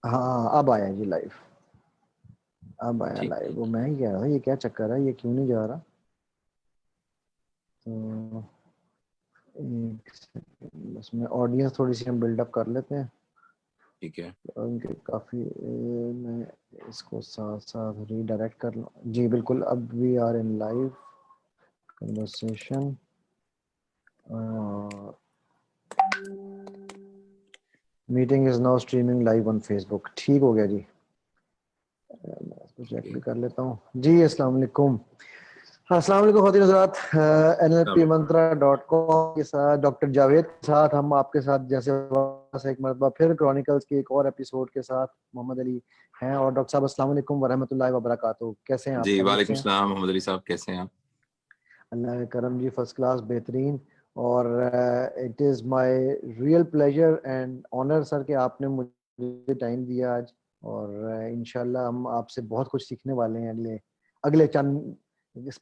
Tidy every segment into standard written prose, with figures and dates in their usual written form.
हाँ अब आया जी लाइव, अब आया ठीक। लाइव। वो मैं ही कह रहा था ये क्या चक्कर है, ये क्यों नहीं जा रहा। तो एक सेकंड बस, मैं ऑडियंस थोड़ी सी हम बिल्डअप कर लेते हैं। ठीक है। उनके काफ़ी मैं इसको साथ साथ रीडायरेक्ट कर लूँ जी। बिल्कुल, अब we are in live conversation. Meeting is now streaming live on Facebook. ठीक हो गया जी, मैं इसको चेक भी कर लेता हूँ जी। अस्सलाम वालेकुम। हाँ, अस्सलाम वालेकुम ख़वातीन हज़रात। NLPmantra.com के साथ डॉक्टर जावेद के साथ हम आपके साथ जैसे एक मरतबा फिर क्रॉनिकल्स के एक और एपिसोड के साथ मोहम्मद अली हैं। और डॉक्टर साहब अस्सलाम वालेकुम वरहमतुल्लाहि वबरकातुहू। कैसे हैं आप? जी, खैरियत से वालेकुम हैं? सलाम मोहम्मद अली साहब, कैसे हैं आप? अल्लाह के करम जी, फर्स्ट क्लास, बेहतरीन। और it is my real pleasure and honour sir कि आपने मुझे टाइम दिया आज। और इंशाल्लाह हम आपसे बहुत कुछ सीखने वाले हैं अगले अगले चंद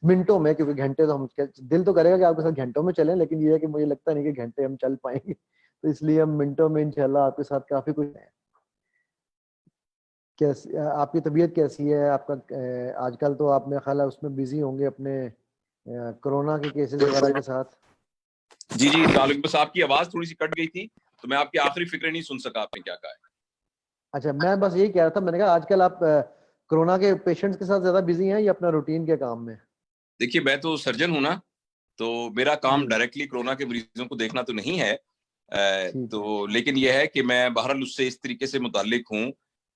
मिनटों में, क्योंकि घंटे तो हम दिल तो करेगा कि आपके साथ घंटों में चलें, लेकिन ये है कि मुझे लगता नहीं कि घंटे हम चल पाएंगे। तो इसलिए हम मिनटों में इंशाल्लाह आपके साथ काफ़ी कुछ है। कैसी आपकी तबीयत कैसी है? आपका आजकल तो आप मेरा ख्याल है उसमें बिजी होंगे अपने कोरोना के केसेस वगैरह के साथ। जी जी, वालेकुम। बस आपकी आवाज थोड़ी सी कट गई थी, तो मैं आपकी आखिरी फिक्र नहीं सुन सका, आपने क्या कहा है। अच्छा, मैं बस यही कह रहा था, मैंने कहा आजकल आप कोरोना के पेशेंट्स के साथ ज्यादा बिजी हैं या अपना रूटीन के काम में? देखिए, मैं तो सर्जन हूं ना, तो मेरा काम जी डायरेक्टली कोरोना के मरीजों को देखना तो नहीं है। ठीक है। तो लेकिन यह है कि मैं बहरहाल उससे इस तरीके से मुताल्लिक हूँ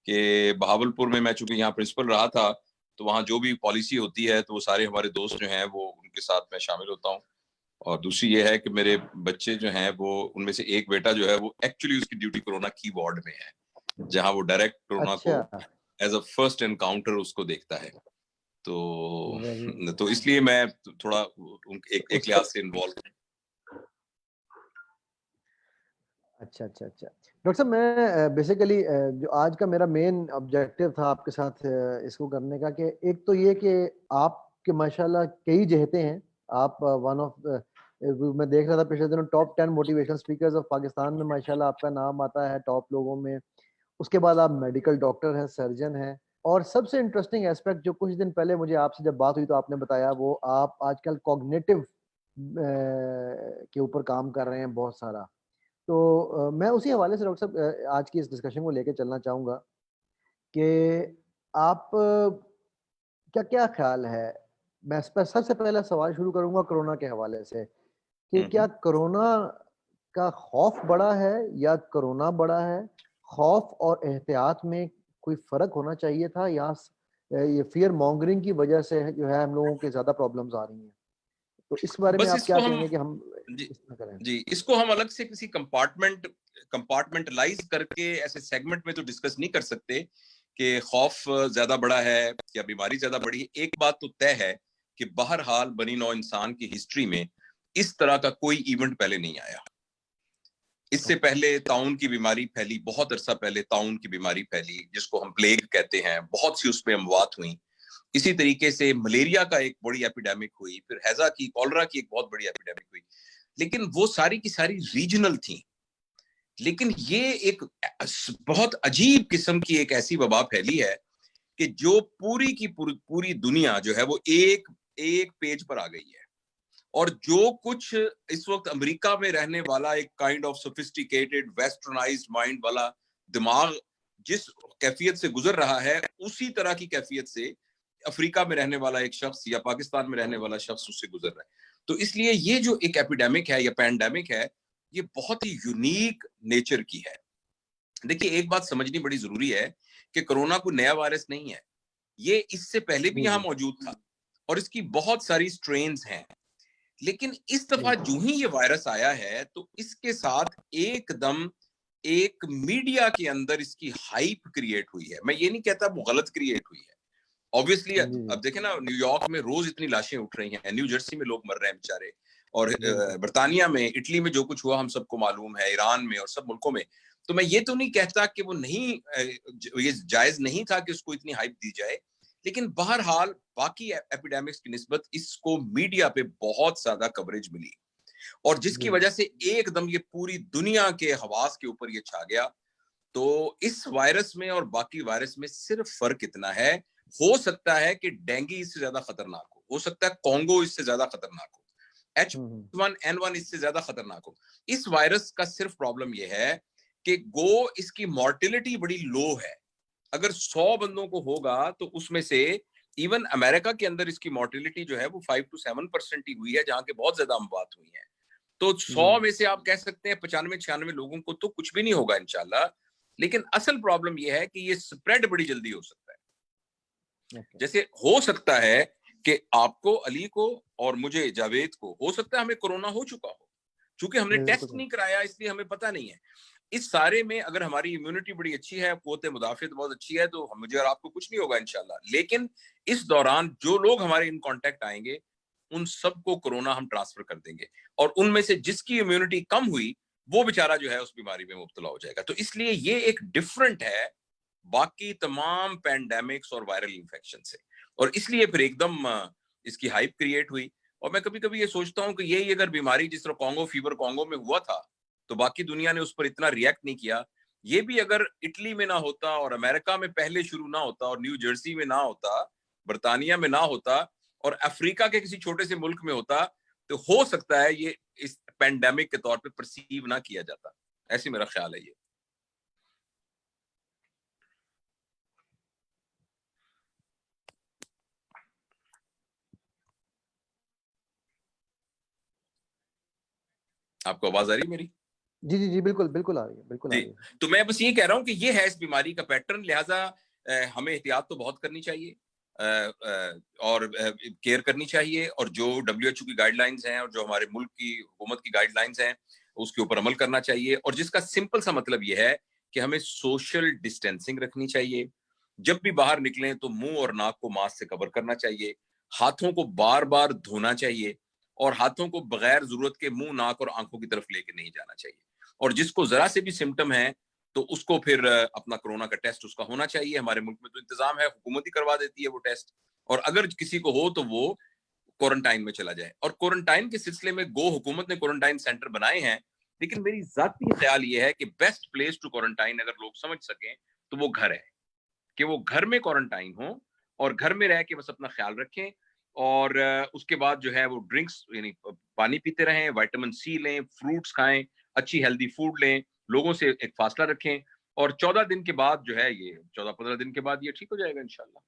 कि बहावलपुर में मैं चूंकि यहाँ प्रिंसिपल रहा था, तो वहाँ जो भी पॉलिसी होती है तो वो सारे हमारे दोस्त जो हैं वो उनके साथ मैं शामिल होता हूँ। और दूसरी ये है कि मेरे बच्चे जो हैं वो उनमें से एक बेटा जो है वो एक्चुअली उसकी ड्यूटी कोरोना की वार्ड में है, जहां वो डायरेक्ट कोरोना को अच्छा, एज अ फर्स्ट एनकाउंटर उसको देखता है। वेरी तो इसलिए मैं थोड़ा एक उसका लिहाज से इन्वॉल्व हूँ। अच्छा अच्छा अच्छा। डॉक्टर साहब, मैं बेसिकली जो आज का मेरा मेन ऑब्जेक्टिव था आपके साथ इसको करने का, कि एक तो ये कि आपके माशाल्लाह कई जहते हैं। आप वन ऑफ मैं देख रहा था पिछले दिनों top 10 motivational speakers of Pakistan में माशाल्लाह आपका नाम आता है टॉप लोगों में। उसके बाद आप मेडिकल डॉक्टर हैं, सर्जन हैं। और सबसे इंटरेस्टिंग एस्पेक्ट जो कुछ दिन पहले मुझे आपसे जब बात हुई तो आपने बताया, वो आप आजकल कॉग्निटिव के ऊपर काम कर रहे हैं बहुत सारा। तो मैं उसी हवाले से डॉक्टर साहब आज की इस डिस्कशन को लेके चलना चाहूँगा कि आप क्या क्या ख्याल है। मैं सबसे पहला सवाल शुरू करूँगा कोरोना के हवाले से, कि क्या हम्म। कोरोना का खौफ बड़ा है या कोरोना बड़ा है? खौफ और एहतियात में कोई फ़र्क होना चाहिए था, या ये फ़ियर मॉन्गरिंग की वजह से जो है हम लोगों के ज़्यादा प्रॉब्लम्स आ रही हैं? तो इस बारे में बस आप क्या इसको हम कहेंगे कि हम जी इस तरह करें? जी इसको हम अलग से किसी कंपार्टमेंटलाइज करके ऐसे सेगमेंट में तो डिस्कस नहीं कर सकते कि खौफ ज्यादा बड़ा है या बीमारी ज्यादा बड़ी है। एक बात तो तय है कि बहरहाल बनी नौ इंसान की हिस्ट्री में इस तरह का कोई इवेंट पहले नहीं आया। इससे ओके। पहले ताउन की बीमारी फैली, बहुत अरसा पहले ताउन की बीमारी फैली जिसको हम प्लेग कहते हैं, बहुत सी उसमें अमवात हुई। इसी तरीके से मलेरिया का एक बड़ी एपिडेमिक हुई, फिर हैजा की, कॉलरा की एक बहुत बड़ी एपिडेमिक हुई। लेकिन वो सारी की सारी रीजनल थी। लेकिन ये एक बहुत अजीब किस्म की एक ऐसी वबा फैली है कि जो पूरी की पूरी दुनिया जो है वो एक एक पेज पर आ गई है। और जो कुछ इस वक्त अमेरिका में रहने वाला एक kind of sophisticated westernised mind वाला दिमाग जिस कैफियत से गुजर रहा है, उसी तरह की कैफियत से अफ्रीका में रहने वाला एक शख्स या पाकिस्तान में रहने वाला शख्स उससे गुजर रहा है। तो इसलिए ये जो एक एपिडेमिक है या पैंडेमिक है, ये बहुत ही यूनिक नेचर की है। देखिए, एक बात समझनी बड़ी जरूरी है कि कोरोना कोई नया वायरस नहीं है। ये इससे पहले भी जी यहां जी मौजूद था और इसकी बहुत सारी स्ट्रेन्स हैं। लेकिन इस दफा बिल्कुल। जो ही ये वायरस आया है तो इसके साथ एकदम एक मीडिया के अंदर इसकी हाइप क्रिएट हुई है। मैं ये नहीं कहता वो गलत क्रिएट हुई है। ऑब्वियसली जी जी अब देखें ना, न्यूयॉर्क में रोज इतनी लाशें उठ रही हैं, न्यू जर्सी में लोग मर रहे हैं बेचारे, और बिल्कुल। बर्तानिया में, इटली में जो कुछ हुआ हम सबको मालूम है, ईरान में और सब मुल्कों में। तो मैं ये तो नहीं कहता कि वो नहीं, ये जायज नहीं था कि उसको इतनी हाइप दी जाए। लेकिन बहरहाल बाकी एपिडेमिक्स की निस्बत इसको मीडिया पे बहुत ज्यादा कवरेज मिली, और जिसकी जी वजह से एकदम ये पूरी दुनिया के हवास के ऊपर ये छा गया। तो इस वायरस में और बाकी वायरस में सिर्फ फर्क इतना है, हो सकता है कि डेंगू इससे ज्यादा खतरनाक हो सकता है कॉन्गो इससे ज्यादा खतरनाक हो, H1N1 इससे ज्यादा खतरनाक हो। इस वायरस का सिर्फ प्रॉब्लम यह है कि इसकी मॉर्टिलिटी बड़ी लो है। अगर 100 बंदों को होगा तो उसमें से इवन अमेरिका के अंदर इसकी मॉर्टिलिटी जो है वो 5 to 7% ही हुई है, जहां के बहुत ज्यादा अमवात हुई हैं। तो 100 में से आप कह सकते हैं 95-96 लोगों को तो कुछ भी नहीं होगा इंशाल्लाह। लेकिन असल प्रॉब्लम यह है कि ये स्प्रेड बड़ी जल्दी हो सकता है। जैसे हो सकता है कि आपको, अली को और मुझे, जावेद को, हो सकता है हमें कोरोना हो चुका हो, क्योंकि हमने टेस्ट नहीं कराया इसलिए हमें पता नहीं है। इस सारे में अगर हमारी इम्यूनिटी बड़ी अच्छी है, क़ुव्वत मुदाफ़ियत बहुत अच्छी है, तो मुझे और आपको कुछ नहीं होगा इंशाल्लाह। लेकिन इस दौरान जो लोग हमारे इन कांटेक्ट आएंगे उन सबको कोरोना हम ट्रांसफर कर देंगे, और उनमें से जिसकी इम्यूनिटी कम हुई वो बेचारा जो है उस बीमारी में मुब्तला हो जाएगा। तो इसलिए ये एक डिफरेंट है बाकी तमाम पैंडेमिक्स और वायरल इंफेक्शन से, और इसलिए फिर एकदम इसकी हाइप क्रिएट हुई। और मैं कभी कभी ये सोचता हूँ कि यही अगर बीमारी जिस तरह कॉन्गो फीवर कॉन्गो में हुआ था तो बाकी दुनिया ने उस पर इतना रिएक्ट नहीं किया। ये भी अगर इटली में ना होता और अमेरिका में पहले शुरू ना होता और न्यू जर्सी में ना होता, बर्तानिया में ना होता और अफ्रीका के किसी छोटे से मुल्क में होता, तो हो सकता है ये इस पैंडेमिक के तौर पे परसीव ना किया जाता। ऐसे मेरा ख्याल है ये। आपको आवाज आ रही है मेरी? जी जी जी, बिल्कुल बिल्कुल आ रही है, बिल्कुल आ रही है। तो मैं बस ये कह रहा हूं कि ये है इस बीमारी का पैटर्न, लिहाजा हमें एहतियात तो बहुत करनी चाहिए और केयर करनी चाहिए, और जो WHO की गाइडलाइंस हैं और जो हमारे मुल्क की हुकूमत की गाइडलाइंस हैं उसके ऊपर अमल करना चाहिए। और जिसका सिंपल सा मतलब ये है कि हमें सोशल डिस्टेंसिंग रखनी चाहिए, जब भी बाहर निकलें तो मुंह और नाक को मास्क से कवर करना चाहिए, हाथों को बार बार धोना चाहिए, और हाथों को बगैर जरूरत के मुंह, नाक और आंखों की तरफ लेके नहीं जाना चाहिए। और जिसको जरा से भी सिम्टम है तो उसको फिर अपना कोरोना का टेस्ट उसका होना चाहिए। हमारे मुल्क में तो इंतजाम है, हुकूमत ही करवा देती है वो टेस्ट, और अगर किसी को हो तो वो क्वारंटाइन में चला जाए। और क्वारंटाइन के सिलसिले में गो हुकूमत ने क्वारंटाइन सेंटर बनाए हैं, लेकिन मेरी जाती ख्याल ये है कि बेस्ट प्लेस टू क्वारंटाइन अगर लोग समझ सकें तो वो घर है, कि वो घर में क्वारंटाइन हो और घर में रह के बस अपना ख्याल रखें, और उसके बाद जो है वो ड्रिंक्स यानी पानी पीते रहें, विटामिन सी लें, फ्रूट्स खाएं, अच्छी हेल्दी फूड लें, लोगों से एक फासला रखें, और 14 दिन के बाद जो है ये 14-15 दिन के बाद ये ठीक हो जाएगा इंशाल्लाह।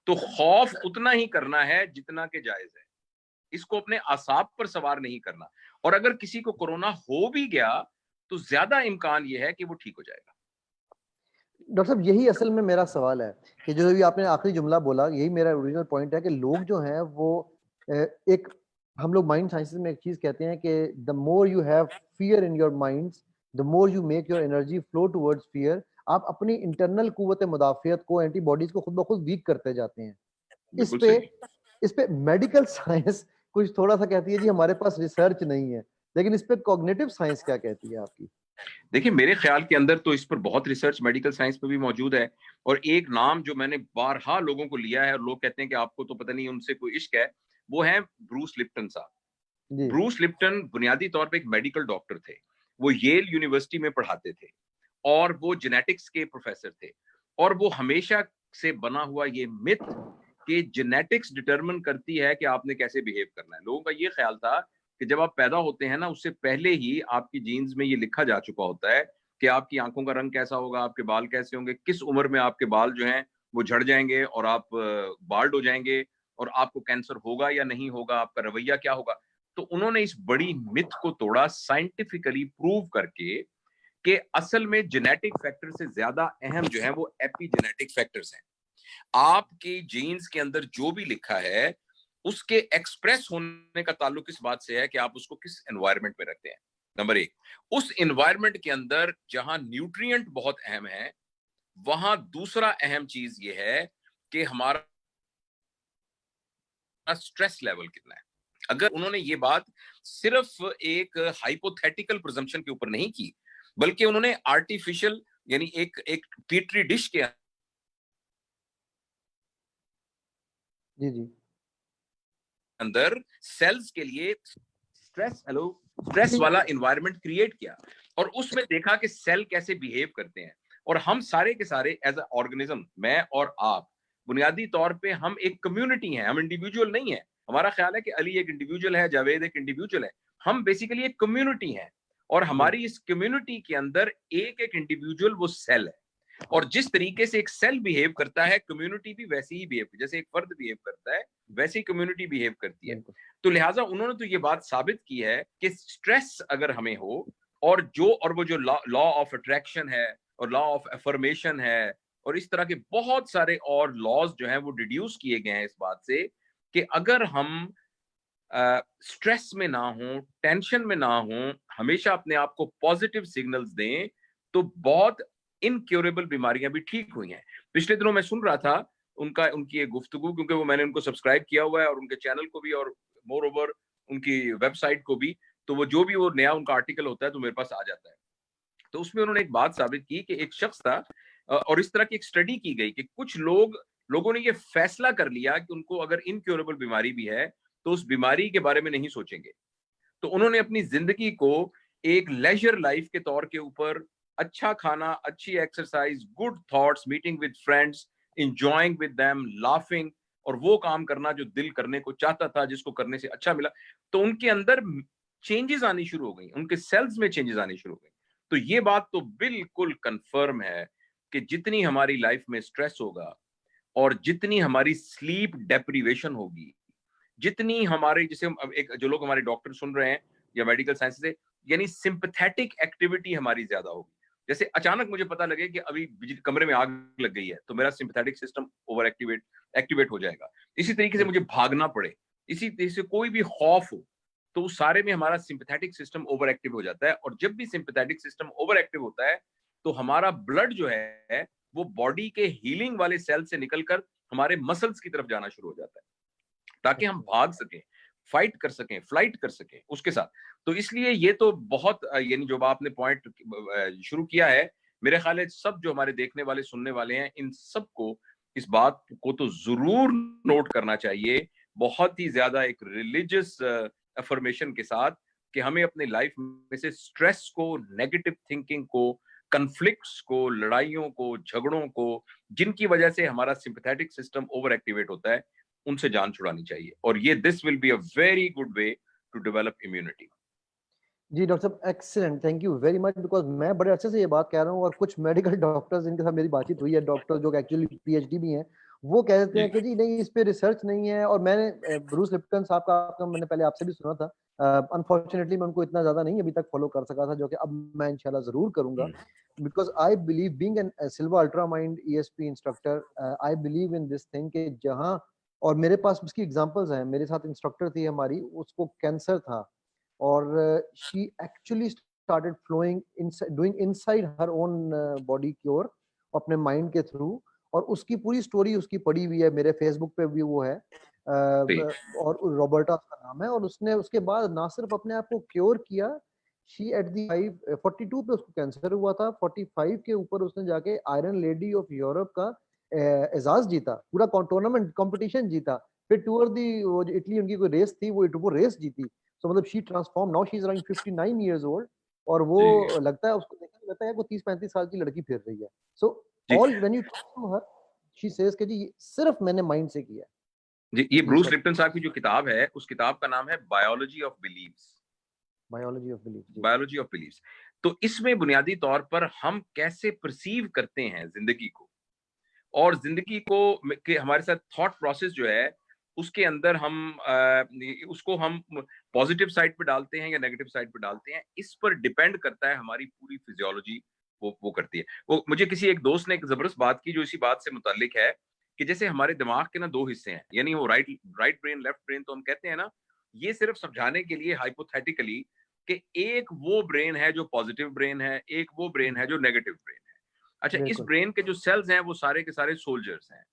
तो खौफ उतना ही करना है जितना के जायज है, इसको अपने आसाब पर सवार नहीं करना। और अगर किसी को कोरोना हो भी गया तो ज्यादा इम्कान ये है कि वो ठीक हो जाएगा। डॉक्टर साहब, यही असल में मेरा सवाल है कि जो भी आपने आखिरी जुमला बोला, यही मेरा ओरिजिनल पॉइंट है कि लोग जो हैं वो एक, हम लोग माइंड साइंसेस में एक चीज कहते हैं कि the more you have fear in your minds, the more you make your energy flow towards fear. आप अपनी इंटरनल कुव्वत मुदाफियत को, एंटीबॉडीज को खुद ब खुद वीक करते जाते हैं। इस पे मेडिकल साइंस कुछ थोड़ा सा कहती है जी हमारे पास रिसर्च नहीं है, लेकिन इस पे कॉग्निटिव साइंस क्या कहती है आपकी? देखिए, मेरे ख्याल के अंदर तो इस पर बहुत रिसर्च मेडिकल साइंस पे भी मौजूद है, और एक नाम जो मैंने बारहा लोगों को लिया है और लोग कहते हैं कि आपको तो पता नहीं उनसे कोई इश्क है, वो है ब्रूस लिप्टन साहब। जी ब्रूस लिप्टन बुनियादी तौर पे एक मेडिकल डॉक्टर थे, वो येल यूनिवर्सिटी में पढ़ाते थे, और वो जेनेटिक्स के प्रोफेसर थे। और वो हमेशा से बना हुआ ये मिथ कि जेनेटिक्स डिटरमिन करती है कि आपने कैसे बिहेव करना है। लोगों का ये ख्याल था कि जब आप पैदा होते हैं ना, उससे पहले ही आपकी जीन्स में ये लिखा जा चुका होता है कि आपकी आंखों का रंग कैसा होगा, आपके बाल कैसे होंगे, किस उम्र में आपके बाल जो हैं वो झड़ जाएंगे और आप बाल्ड हो जाएंगे, और आपको कैंसर होगा या नहीं होगा, आपका रवैया क्या होगा। तो उन्होंने इस बड़ी मिथ को तोड़ा, साइंटिफिकली प्रूव करके कि असल में जेनेटिक फैक्टर से ज्यादा अहम जो है वो एपिजेनेटिक फैक्टर्स हैं। आपकी जीन्स के अंदर जो भी लिखा है उसके एक्सप्रेस होने का ताल्लुक इस बात से है कि आप उसको किस एनवायरनमेंट में रखते हैं। नंबर एक, उस एनवायरनमेंट के अंदर जहां न्यूट्रिएंट बहुत अहम है, वहां दूसरा अहम चीज ये है कि हमारा स्ट्रेस लेवल कितना है। अगर उन्होंने ये बात सिर्फ एक हाइपोथेटिकल प्रिजम्पशन के ऊपर नहीं की, बल्कि उन्होंने आर्टिफिशियल यानी एक एक पीट्री डिश के जी जी अंदर सेल्स के लिए स्ट्रेस जी वाला एनवायरनमेंट क्रिएट किया, और उसमें देखा कि सेल कैसे बिहेव करते हैं। और हम सारे के सारे एज अ ऑर्गेनिज्म, मैं और आप, बुनियादी तौर पे हम एक कम्युनिटी हैं, हम इंडिविजुअल नहीं है। हमारा ख्याल है कि अली एक इंडिविजुअल है, जावेद एक इंडिविजुअल है, हम बेसिकली एक कम्युनिटी हैं। और हमारी इस कम्युनिटी के अंदर एक एक इंडिविजुअल वो सेल है, और जिस तरीके से एक सेल बिहेव करता है, कम्युनिटी भी वैसे ही बिहेव, जैसे एक फर्द बिहेव करता है वैसे ही कम्युनिटी बिहेव करती है। बिल्कुल। तो लिहाजा उन्होंने तो ये बात साबित की है कि स्ट्रेस अगर हमें हो, और वो जो लॉ ऑफ अट्रैक्शन है और लॉ ऑफ अफर्मेशन है, और इस तरह के बहुत सारे और लॉज जो हैं वो डिड्यूस किए गए हैं इस बात से कि अगर हम स्ट्रेस में ना हो, टेंशन में ना हो, हमेशा अपने आप को पॉजिटिव सिग्नल्स दें, तो बहुत इनक्योरेबल बीमारियां भी ठीक हुई हैं। पिछले दिनों मैं सुन रहा था उनकी एक गुफ्तगू, क्योंकि वो मैंने उनको सब्सक्राइब किया हुआ है और उनके चैनल को भी, और मोर ओवर उनकी वेबसाइट को भी। तो वो जो भी वो नया उनका आर्टिकल होता है तो मेरे पास आ जाता है। तो उसमें उन्होंने एक बात साबित की कि एक शख्स था, और इस तरह की एक स्टडी की गई कि कुछ लोगों ने ये फैसला कर लिया कि उनको अगर इनक्योरेबल बीमारी भी है तो उस बीमारी के बारे में नहीं सोचेंगे। तो उन्होंने अपनी जिंदगी को एक लेजर लाइफ के तौर के ऊपर, अच्छा खाना, अच्छी exercise, good thoughts, meeting with friends, enjoying with them, laughing, और वो काम करना जो दिल करने को चाहता था, जिसको करने से अच्छा मिला। तो उनके अंदर चेंजेस आनी शुरू हो गई, उनके सेल्स में चेंजेस आनी शुरू हो गई। तो ये बात तो बिल्कुल कंफर्म है कि जितनी हमारी लाइफ में स्ट्रेस होगा, और जितनी हमारी स्लीप डेप्रीवेशन होगी, जितनी हमारे, जैसे अब एक जो लोग हमारे डॉक्टर सुन रहे हैं या मेडिकल साइंस से, यानी सिंपैथेटिक एक्टिविटी हमारी ज्यादा होगी। जैसे अचानक मुझे पता लगे कि अभी कमरे में आग लग गई है, तो मेरा सिंपैथेटिक सिस्टम ओवर एक्टिवेट हो जाएगा। इसी तरीके से मुझे भागना पड़े, इसी तरीके से कोई भी खौफ हो, तो उस सारे में हमारा सिंपैथेटिक सिस्टम ओवर एक्टिव हो जाता है। और जब भी सिंपैथेटिक सिस्टम ओवर एक्टिव होता है, तो हमारा ब्लड जो है वो बॉडी के हीलिंग वाले सेल से निकलकर हमारे मसल्स की तरफ जाना शुरू हो जाता है, ताकि हम भाग सकें, फाइट कर सकें, फ्लाइट कर सकें उसके साथ। तो इसलिए ये तो बहुत यानी जो आपने पॉइंट शुरू किया है, मेरे ख्याल है सब जो हमारे देखने वाले, सुनने वाले हैं, इन सबको इस बात को तो जरूर नोट करना चाहिए, बहुत ही ज्यादा एक रिलीजियस अफर्मेशन के साथ, कि हमें अपनी लाइफ में से स्ट्रेस को, नेगेटिव थिंकिंग को, कन्फ्लिक्ट्स को, लड़ाइयों को, झगड़ों को, जिनकी वजह से हमारा सिंपैथेटिक सिस्टम ओवर एक्टिवेट होता है, उनसे जान छुड़ानी चाहिए। और ये this will be a very good way to develop immunity. जी डॉक्टर साहब, excellent, thank you very much. Because मैं बड़े अच्छे से ये बात कह रहा हूँ, और कुछ मेडिकल डॉक्टर्स जिनके साथ मेरी बातचीत हुई है, डॉक्टर जो एक्चुअली पीएचडी भी हैं, वो कहते जी हैं कि जी नहीं, इस पे रिसर्च नहीं है। और मैंने ब्रूस लिप्टन साहब का आपका मैंने पहले आपसे भी सुना था। अनफॉर्चुनेटली मैं उनको इतना ज्यादा नहीं अभी तक फॉलो कर सका था, जो कि अब मैं इंशाल्लाह जरूर करूंगा। Because I believe being an silver ultra mind ESP instructor, I believe in this thing के जहाँ, और मेरे पास उसकी एग्जांपल्स हैं। मेरे साथ इंस्ट्रक्टर थी हमारी, उसको कैंसर था, और she actually started flowing inside, doing inside her own body cure अपने माइंड के थ्रू। और उसकी पूरी स्टोरी उसकी पड़ी हुई है, मेरे फेसबुक पे भी वो है। जी और रॉबर्टा उसका नाम है। और उसने उसके बाद ना सिर्फ अपने आप को क्योर किया, शी एट दी 42 पे उसको कैंसर हुआ था, 45 के ऊपर उसने जाके आयरन लेडी ऑफ यूरोप का एजाज जीता, पूरा टूर्नामेंट कंपटीशन जीता। फिर टूर दी, वो इटली उनकी कोई रेस थी, वो रेस जीती। सो मतलब she transform, now she is around 59 years old. और वो जी लगता है, उसको देखने में लगता है वो 30-35 साल की लड़की फिर रही है। सो जी all when you talk to her, she says कि जी सिर्फ मैंने माइंड से किया है। जी, ये जी ब्रूस सर। लिप्टन साहब की जो किताब है, उस किताब का नाम है biology of beliefs. Biology of belief, जी। Biology of beliefs. तो इसमें बुनियादी तौर पर हम कैसे परसीव करते हैं जिंदगी को, और जिंदगी को के हमारे साथ थॉट प्रोसेस जो है, उसके अंदर उसको हम पॉजिटिव साइड पे डालते हैं या नेगेटिव साइड पे डालते हैं, इस पर डिपेंड करता है हमारी पूरी फिजियोलॉजी। वो करती है। वो मुझे किसी एक दोस्त ने एक जबरदस्त बात की जो इसी बात से मुतालिक है, कि जैसे हमारे दिमाग के ना दो हिस्से हैं, यानी वो right right brain, left brain, तो हम कहते हैं ना, ये सिर्फ समझाने के लिए हाइपोथेटिकली, कि एक वो ब्रेन है जो पॉजिटिव ब्रेन है, एक वो ब्रेन है जो नेगेटिव ब्रेन है। अच्छा, इस बिल्कुल। ब्रेन के जो सेल्स हैं वो सारे के सारे सोल्जर्स हैं,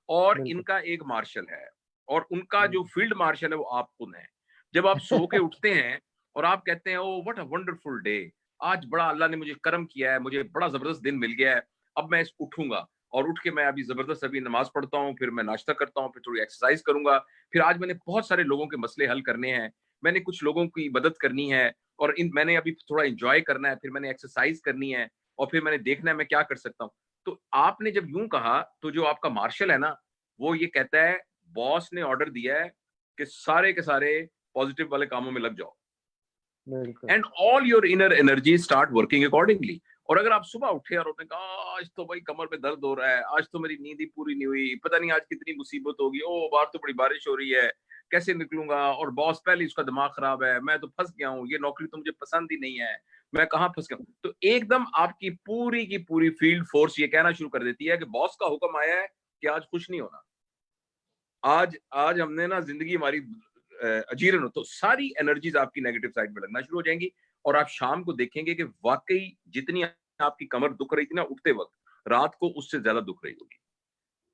और बिल्कुल। इनका एक मार्शल है, और उनका जो बिल्कुल। फील्ड मार्शल है वो आप खुद हैं। जब आप सो के उठते हैं और आप कहते हैं, oh what a wonderful day, आज बड़ा अल्लाह ने मुझे करम किया है, मुझे बड़ा जबरदस्त दिन मिल गया है, अब मैं उठूंगा, और उठ के मैं अभी जबरदस्त अभी नमाज पढ़ता हूँ, फिर मैं नाश्ता करता हूँ, फिर थोड़ी एक्सरसाइज करूंगा, फिर आज मैंने बहुत सारे लोगों के मसले हल करने हैं, मैंने कुछ लोगों की मदद करनी है, और मैंने अभी थोड़ा इंजॉय करना है, फिर मैंने एक्सरसाइज करनी है, और फिर मैंने देखना है मैं क्या कर सकता हूँ। तो आपने जब यूं कहा तो जो आपका मार्शल है ना, वो ये कहता है बॉस ने ऑर्डर दिया है कि सारे के सारे पॉजिटिव वाले कामों में लग जाओ, बिल्कुल। And all your inner energy start working accordingly. और अगर आप सुबह उठे और आपने कहा आज तो भाई कमर में दर्द हो रहा है, आज तो मेरी नींद ही पूरी नहीं हुई, पता नहीं आज कितनी मुसीबत होगी, ओ बाहर तो बड़ी बारिश हो रही है, कैसे निकलूंगा, और बॉस पहले उसका दिमाग खराब है, मैं तो फंस गया हूँ, ये नौकरी तो मुझे पसंद ही नहीं है, मैं कहाँ फंस गया हूँ, तो एकदम आपकी पूरी की पूरी फील्ड फोर्स ये कहना शुरू कर देती है कि बॉस का हुक्म आया है कि आज खुश नहीं होना, आज आज हमने ना जिंदगी हमारी अजीरन हो, तो सारी एनर्जीज आपकी नेगेटिव साइड में लगना शुरू हो जाएंगी। और आप शाम को देखेंगे कि वाकई जितनी आपकी कमर दुख रही थी ना उठते वक्त, रात को उससे ज्यादा दुख रही होगी।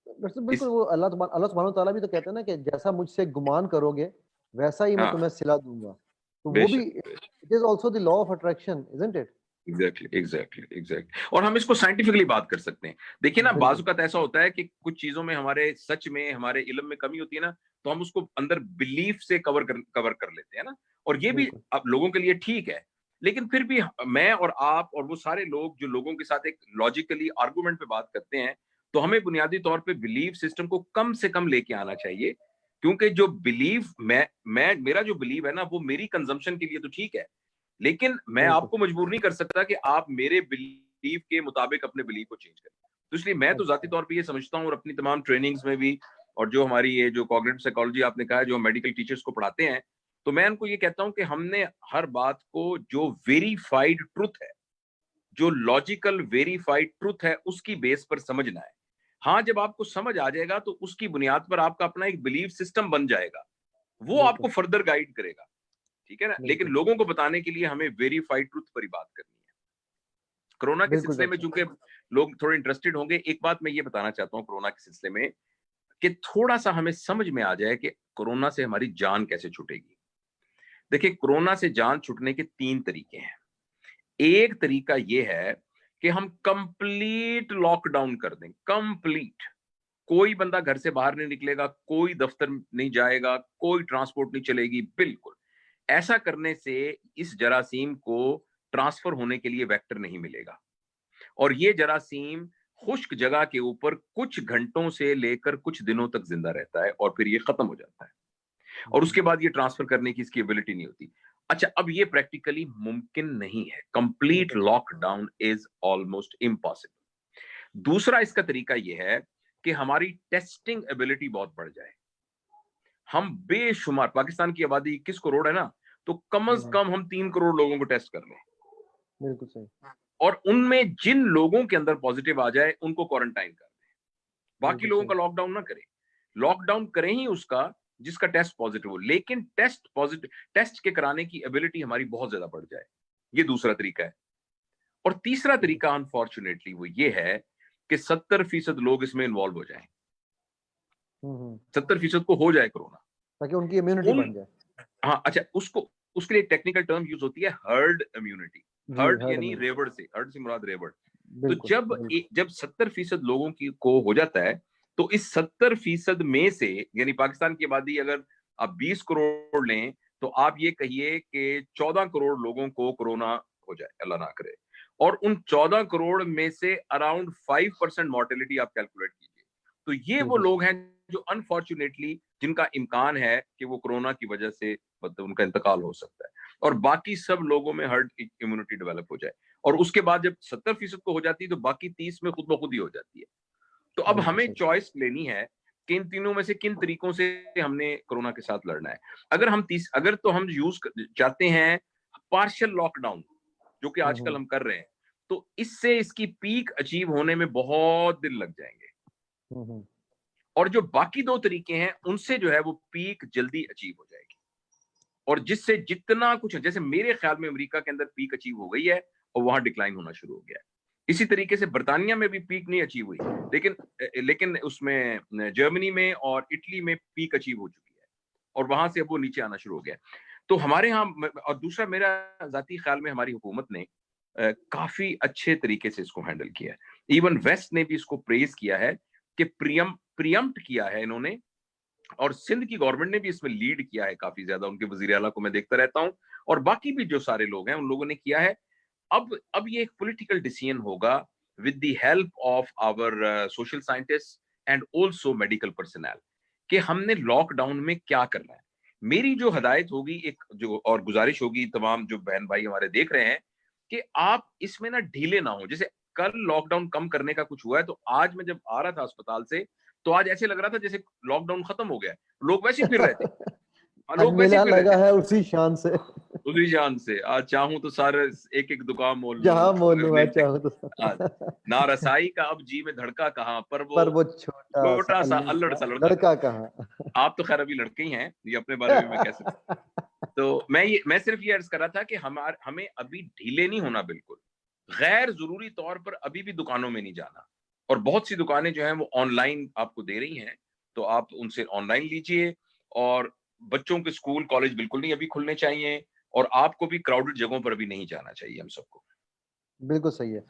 डॉक्टर साहब इस बिल्कुल वो अल्लाह सुब्हानहू तआला भी तो कहते हैं ना कि जैसा मुझसे गुमान करोगे वैसा ही मैं हाँ, तुम्हें सिला दूंगा। तो वो भी बेशक बेशक, it is also the law of attraction isn't it? Exactly exactly exactly. और हम इसको साइंटिफिकली बात कर सकते हैं। देखिए ना, बिल्कुल। बाजुकात ऐसा होता है कि कुछ चीजों में हमारे सच में हमारे इल्म में कमी होती है ना, तो हम उसको अंदर बिलीफ से कवर कर लेते हैं ना, और ये भी बिल्कुल। अब लोगों के लिए ठीक है। लेकिन फिर भी मैं और आप और वो सारे लोग जो लोगों के साथ एक लॉजिकली आर्गुमेंट पे बात करते हैं, तो हमें बुनियादी तौर पे बिलीफ सिस्टम को कम से कम लेके आना चाहिए। क्योंकि जो बिलीव मैं मेरा जो बिलीव है ना, वो मेरी कंजम्पशन के लिए तो ठीक है, लेकिन मैं बिल्कुल। आपको मजबूर नहीं कर सकता कि आप मेरे बिलीव के मुताबिक अपने बिलीव को चेंज करें। तो इसलिए मैं तो जाती अच्छा। तौर पे ये समझता हूँ, और अपनी तमाम ट्रेनिंग्स में भी, और जो हमारी ये जो कॉग्निटिव साइकोलॉजी आपने कहा है, जो मेडिकल टीचर्स को पढ़ाते हैं, तो मैं उनको ये कहता हूँ कि हमने हर बात को जो वेरीफाइड ट्रुथ है, जो लॉजिकल वेरीफाइड ट्रुथ है, उसकी बेस पर समझना है। हाँ, जब आपको समझ आ जाएगा तो उसकी बुनियाद पर आपका अपना एक बिलीव सिस्टम बन जाएगा, वो आपको बिल्कुल। फर्दर गाइड करेगा। ठीक है ना, लेकिन बिल्कुल। लोगों को बताने के लिए हमें वेरीफाइड ट्रुथ पर ही बात करनी है। कोरोना के बिल्कुल सिलसिले में डॉक्टर चूंकि लोग थोड़े इंटरेस्टेड होंगे, एक बात मैं ये बताना चाहता हूँ कोरोना के सिलसिले में, कि थोड़ा सा हमें समझ में आ जाए कि कोरोना से हमारी जान कैसे छूटेगी। देखिए, कोरोना से जान छूटने के तीन तरीके हैं। एक तरीका यह है कि हम कंप्लीट लॉकडाउन कर दें, कंप्लीट। कोई बंदा घर से बाहर नहीं निकलेगा, कोई दफ्तर नहीं जाएगा, कोई ट्रांसपोर्ट नहीं चलेगी, बिल्कुल। ऐसा करने से इस जरासीम को ट्रांसफर होने के लिए वेक्टर नहीं मिलेगा, और ये जरासीम खुश्क जगह के ऊपर कुछ घंटों से लेकर कुछ दिनों तक जिंदा रहता है और फिर ये खत्म हो जाता है, और उसके बाद ये ट्रांसफर करने की इसकी एबिलिटी नहीं होती। अच्छा, अब ये प्रैक्टिकली मुमकिन नहीं है, कंप्लीट बिल्कुल। Lockdown is almost impossible. दूसरा इसका तरीका यह है कि हमारी टेस्टिंग एबिलिटी बहुत बढ़ जाए। हम बेशुमार, पाकिस्तान की आबादी 21 करोड़ है ना, तो कम हाँ, से हाँ, कम हम 3 करोड़ लोगों को टेस्ट कर लें, बिल्कुल सही। और उनमें जिन लोगों के अंदर पॉजिटिव आ जाए उनको क्वारंटाइन कर दें। बाकी बिल्कुल लोगों सही। का लॉकडाउन ना करें। लॉकडाउन करें ही उसका जिसका टेस्ट पॉजिटिव हो, लेकिन टेस्ट के कराने की एबिलिटी हमारी बहुत ज्यादा बढ़ जाए। ये दूसरा तरीका है। और तीसरा बिल्कुल। तरीका अनफॉर्चुनेटली वो ये है कि 70% लोग इसमें इन्वॉल्व हो जाएं, हुँ, हुँ। 70% को हो जाए कोरोना। ताकि उनकी इम्यूनिटी उन बन जाए। हाँ, अच्छा, उसको उसके लिए टेक्निकल टर्म यूज होती है हर्ड इम्यूनिटी। जी, हर्ड हर्ड यानी इम्यूनिटी। रेवड़ से, हर्ड से मुराद रेवड़। तो बिल्कुल, बिल्कुल। जब 70% लोगों की को हो जाता है, तो इस 70% में से, यानी पाकिस्तान की आबादी अगर आप 20 करोड़ लें, तो आप ये कहिए कि 14 करोड़ लोगों को कोरोना हो जाए, अल्लाह ना करे, और उन 14 करोड़ में से अराउंड 5% मोर्टेलिटी आप कैलकुलेट कीजिए। तो ये वो बिल्कुल सही। लोग हैं जो अनफॉर्चुनेटली जिनका इम्कान है कि वो कोरोना की वजह से मतलब उनका इंतकाल हो सकता है, और बाकी सब लोगों में हर्ड इम्यूनिटी डेवलप हो जाए, और उसके बाद जब 70% को हो जाती है तो बाकी 30 में खुद ब खुद ही हो जाती है। तो अब बिल्कुल हमें सही। चॉइस लेनी है कि इन तीनों में से किन तरीकों से हमने कोरोना के साथ लड़ना है। अगर तो हम चाहते हैं पार्शियल लॉकडाउन, जो कि हुँ, आजकल हुँ। हम कर रहे हैं, तो इससे इसकी पीक अचीव होने में बहुत दिन लग जाएंगे। हुँ, हुँ। और जो बाकी दो तरीके हैं उनसे जो है वो पीक जल्दी अचीव हो जाएगी, और जिससे जितना कुछ, जैसे मेरे ख्याल में अमेरिका के अंदर पीक अचीव हो गई है और वहां डिक्लाइन होना शुरू हो गया है। इसी तरीके से बर्तानिया में भी पीक नहीं अचीव हुई, लेकिन लेकिन उसमें जर्मनी में और इटली में पीक अचीव हो चुकी है, और वहां से अब वो नीचे आना शुरू हो गया। तो हमारे यहाँ, और दूसरा मेरा जाती ख्याल में हमारी हुकूमत ने काफी अच्छे तरीके से इसको हैंडल किया है। इवन वेस्ट ने भी इसको प्रेज किया है कि प्रियम्प्ट किया है इन्होंने, और सिंध की गवर्नमेंट ने भी इसमें लीड किया है काफी ज्यादा, उनके वजीर आला को मैं देखता रहता हूं, और बाकी भी जो सारे लोग हैं उन लोगों ने किया है। अब ये एक पॉलिटिकल डिसीजन होगा with the help of our social scientist and also medical personal कि हमने लॉकडाउन में क्या करना है। मेरी जो हदायत होगी एक जो और गुजारिश होगी तमाम जो बहन भाई हमारे देख रहे हैं कि आप इसमें ना ढीले ना हो। जैसे कल लॉकडाउन कम करने का कुछ हुआ है तो आज मैं जब आ रहा था अस्पताल से तो आज ऐसे लग रहा था जैसे लॉकडाउन खत्म हो गया है, लोग वैसे ही फिर रहे थे। हाँ, आज लोग वैसे ही मेला फिर रहे लगा थे है उसी शान से। उसी जान से। आज चाहूं तो सारे एक एक दुकान मोल लूं जहां मोलूं आज लेते। चाहूं आज तो। ना रसाई का अब जी में धड़का कहाँ पर वो पर वो छोटा सा छोटा सा अल्लड़ अल्लड़ सा सा लड़का लड़का कहाँ। कहाँ। आप तो खैर अभी लड़के ही हैं, ये अपने बारे में मैं कह सकता हूँ। तो मैं सिर्फ ये अर्ज कर रहा था कि हमें अभी ढीले नहीं होना बिल्कुल। गैर जरूरी तौर पर अभी भी दुकानों में नहीं जाना। और बहुत सी दुकानें जो हैं वो ऑनलाइन आपको दे रही हैं, तो आप उनसे ऑनलाइन लीजिए। और बच्चों के स्कूल कॉलेज बिल्कुल नहीं अभी खुलने चाहिए, और आपको भी क्राउडेड जगहों पर अभी नहीं जाना चाहिए हम सबको। बिल्कुल सही है।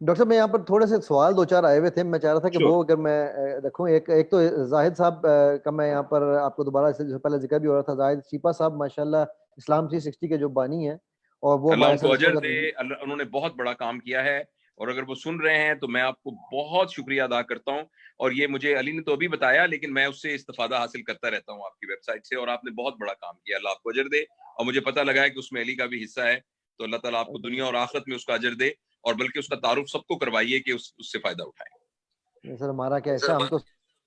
डॉक्टर साहब मैं यहाँ पर थोड़े से सवाल 2-4 आए हुए थे, मैं चाह रहा था कि श्योर। वो अगर मैं रखूँ। एक एक तो ज़ाहिद साहब का मैं यहाँ पर आपको दोबारा इससे पहले जिक्र भी हो रहा था, ज़ाहिद शीपा साहब माशाल्लाह इस्लाम 360 के जो बानी हैं और वो अल्लाह हमारे उनको साथ इस अजर वक़्त। दे, उन्होंने बहुत बड़ा काम किया है। और अगर वो सुन रहे हैं तो मैं आपको बहुत शुक्रिया अदा करता हूँ। और ये मुझे अली ने तो अभी बताया, लेकिन मैं उससे इस्तिफादा हासिल करता रहता हूँ आपकी वेबसाइट से। और आपने बहुत बड़ा काम किया, अल्लाह आपको अजर दे। और मुझे पता लगा है कि उसमें अली का भी हिस्सा है, तो अल्लाह ताला आपको दुनिया और आखिरत में उसका अजर दे। और बल्कि उसका तारुफ सबको करवाइए कि उससे फायदा उठाए। सर हमारा क्या हिस्सा, हम तो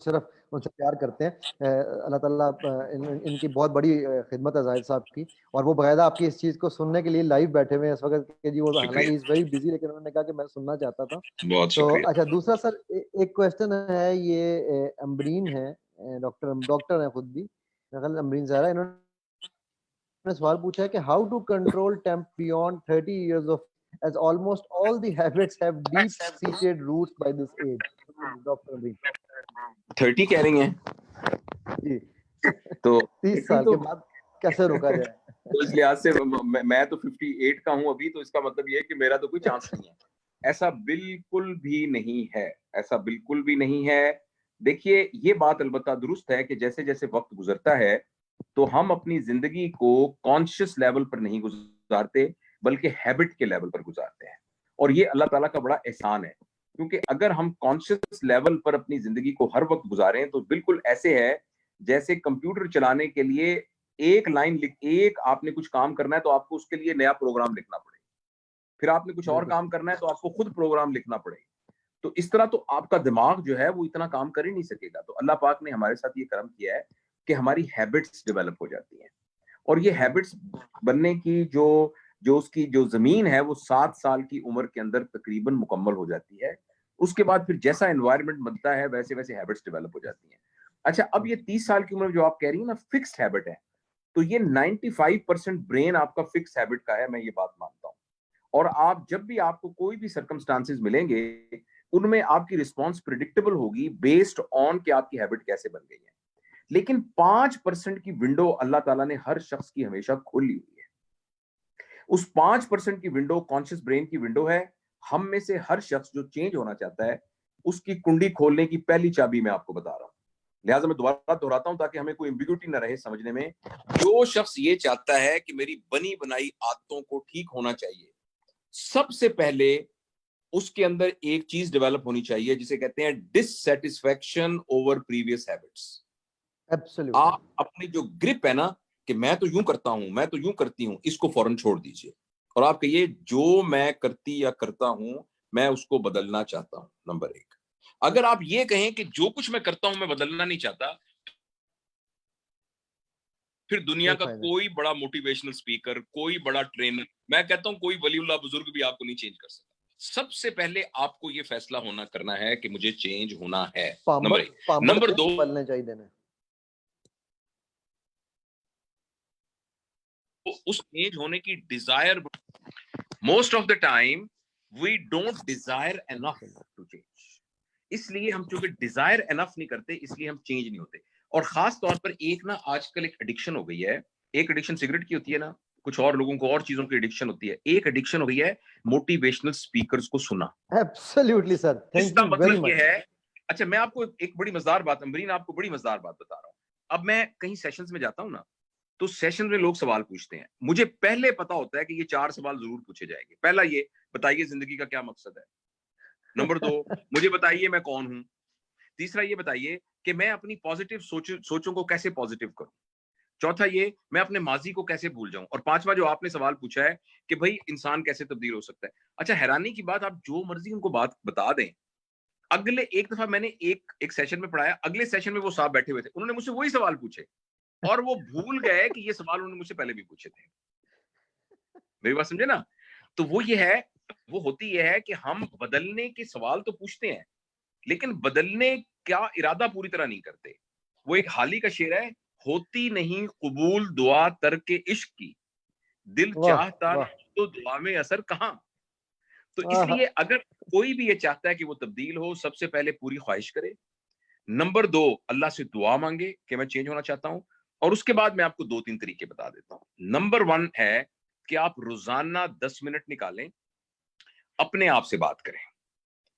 सिर्फ उनसे प्यार करते हैं। अल्लाह ताला इनकी बहुत बड़ी खिदमत है जाहिद साहब की। और वो बाकायदा आपकी इस चीज़ को सुनने के लिए लाइव बैठे हुए हैं इस वक्त के जी। वो शुक्रिया, हालांकि इज वेरी बिजी, लेकिन उन्होंने कहा कि मैं सुनना चाहता था। बहुत तो शुक्रिया। अच्छा, दूसरा सर एक क्वेश्चन है, ये अम्बरीन है, डॉक्टर डॉक्टर है खुद भी, मेरा ख्याल अम्बरीन ज़ाहरा, इन्होंने सवाल पूछा है कि how to control temp beyond 30 years of as almost all the habits have deep seated roots by this age। Doctor Ambreen 30 कह रही हैं जी। तो 30 30 साल के बाद कैसे रोका जाए? तो इस लिहाज से मैं तो 58 का हूं अभी, तो इसका मतलब ये है कि मेरा तो कोई चांस नहीं है। ऐसा बिल्कुल भी नहीं है, ऐसा बिल्कुल भी नहीं है। देखिए, ये बात अलबत्ता दुरुस्त है कि जैसे जैसे वक्त गुजरता है तो हम अपनी जिंदगी को कॉन्शियस लेवल पर नहीं गुजारते, बल्कि हैबिट के लेवल पर गुजारते हैं। और ये अल्लाह ताला का बड़ा एहसान है, क्योंकि अगर हम कॉन्शियस लेवल पर अपनी जिंदगी को हर वक्त गुजारें तो बिल्कुल ऐसे है जैसे कंप्यूटर चलाने के लिए एक आपने कुछ काम करना है तो आपको उसके लिए नया प्रोग्राम लिखना पड़ेगा। फिर आपने कुछ और बिल्कुल काम सही। करना है तो आपको खुद प्रोग्राम लिखना पड़ेगा। तो इस तरह तो आपका दिमाग जो है वो इतना काम कर ही नहीं सकेगा। तो अल्लाह पाक ने हमारे साथ ये करम किया है कि हमारी हैबिट्स डेवलप हो जाती हैं। और ये बिल्कुल हैबिट्स बनने की जो जो उसकी जो जमीन है वो 7 साल की उम्र के अंदर तकरीबन मुकम्मल हो जाती है। उसके बाद फिर जैसा एनवायरनमेंट बनता है वैसे वैसे हैबिट्स डेवलप हो जाती हैं। अच्छा, अब ये 30 साल की उम्र जो आप कह रही है ना, फिक्स्ड हैबिट है, तो ये 95% ब्रेन आपका फिक्स हैबिट का है, मैं ये बात मानता हूँ। और आप जब भी आपको कोई भी सर्कमस्टांसेस मिलेंगे उनमें आपकी रिस्पॉन्स प्रिडिक्टेबल होगी बेस्ड ऑन कि आपकी हैबिट कैसे बन गई है। लेकिन 5% की विंडो अल्लाह ताला ने हर शख्स की हमेशा खोली हुई है। उस 5% की विंडो कॉन्शियस ब्रेन की विंडो है। हम में से हर शख्स जो चेंज होना चाहता है उसकी कुंडी खोलने की पहली चाबी मैं आपको बता रहा हूं। लिहाजा मैं दोबारा दोहराता हूं ताकि हमें कोई एम्बिग्यूटी ना रहे समझने में। जो शख्स ये चाहता है कि मेरी बनी बनाई आदतों को ठीक होना चाहिए, सबसे पहले उसके अंदर एक चीज डेवलप होनी चाहिए जिसे कहते हैं dissatisfaction over previous habits. Absolutely. आप अपनी जो ग्रिप है ना कि मैं तो यूं करता हूं, मैं तो यूं करती हूं, इसको फौरन छोड़ दीजिए और आप कहिए जो मैं करती या करता हूं मैं उसको बदलना चाहता हूं। नंबर एक। अगर आप ये कहें कि जो कुछ मैं करता हूं मैं बदलना नहीं चाहता, फिर दुनिया कोई का फायदा कोई बड़ा मोटिवेशनल स्पीकर, कोई बड़ा ट्रेनर, मैं कहता हूं कोई वलीउल्लाह बुजुर्ग भी आपको नहीं चेंज कर सकता। सबसे पहले आपको ये फैसला होना करना है कि मुझे चेंज होना है। नंबर एक। पांबड़ नंबर के दो, पलने चाहिए ने। उस चेंज होने की desire, most of the time we don't desire enough absolutely. To change. इसलिए हम चूंकि डिजायर एनफ नहीं करते इसलिए हम चेंज नहीं होते। और खास तौर पर एक ना आजकल एक एडिक्शन हो गई है। एक एडिक्शन सिगरेट की होती है ना, कुछ और लोगों को और चीजों की एडिक्शन होती है। एक एडिक्शन हो गई है मोटिवेशनल स्पीकर्स को सुना। एब्सोल्युटली सर, थैंक इसका यू वेरी मतलब ये मच। है, अच्छा मैं आपको एक बड़ी मजेदार बात, अमरीन आपको बड़ी मजेदार बात बता रहा हूं। अब मैं कहीं सेशंस में जाता हूं ना, तो सेशन में लोग सवाल पूछते हैं, मुझे पहले पता होता है कि ये 4 सवाल जरूर पूछे जाएंगे। पहला ये, बताइए जिंदगी का क्या मकसद है। नंबर 2, मुझे बताइए मैं कौन हूं। तीसरा ये बताइए कि मैं अपनी पॉजिटिव सोचों को कैसे पॉजिटिव करूं। चौथा ये, मैं अपने माजी को कैसे भूल जाऊं। और पांचवा जो आपने सवाल पूछा है कि भाई इंसान कैसे तब्दील हो सकता है। अच्छा, हैरानी की बात, आप जो मर्जी उनको बात बता दें, अगले एक दफा मैंने एक सेशन में पढ़ाया, अगले सेशन में वो साहब बैठे हुए थे, उन्होंने मुझसे वही सवाल पूछे और वो भूल गए कि ये सवाल उन्होंने मुझसे पहले भी पूछे थे। मेरी बात समझे ना। तो वो ये है, वो होती ये है कि हम बदलने के सवाल तो पूछते हैं, लेकिन बदलने का इरादा पूरी तरह नहीं करते। वो एक हाल ही का शेर है, होती नहीं कबूल दुआ तरके इश्क की, दिल वाह चाहता वाह। तो दुआ में असर कहां। तो आहा, इसलिए अगर कोई भी ये चाहता है कि वो तब्दील हो, सबसे पहले पूरी ख्वाहिश करे। नंबर 2, अल्लाह से दुआ मांगे कि मैं चेंज होना चाहता हूं। और उसके बाद मैं आपको 2-3 तरीके बता देता हूं। नंबर 1 है कि आप रोजाना 10 मिनट निकालें, अपने आप से बात करें,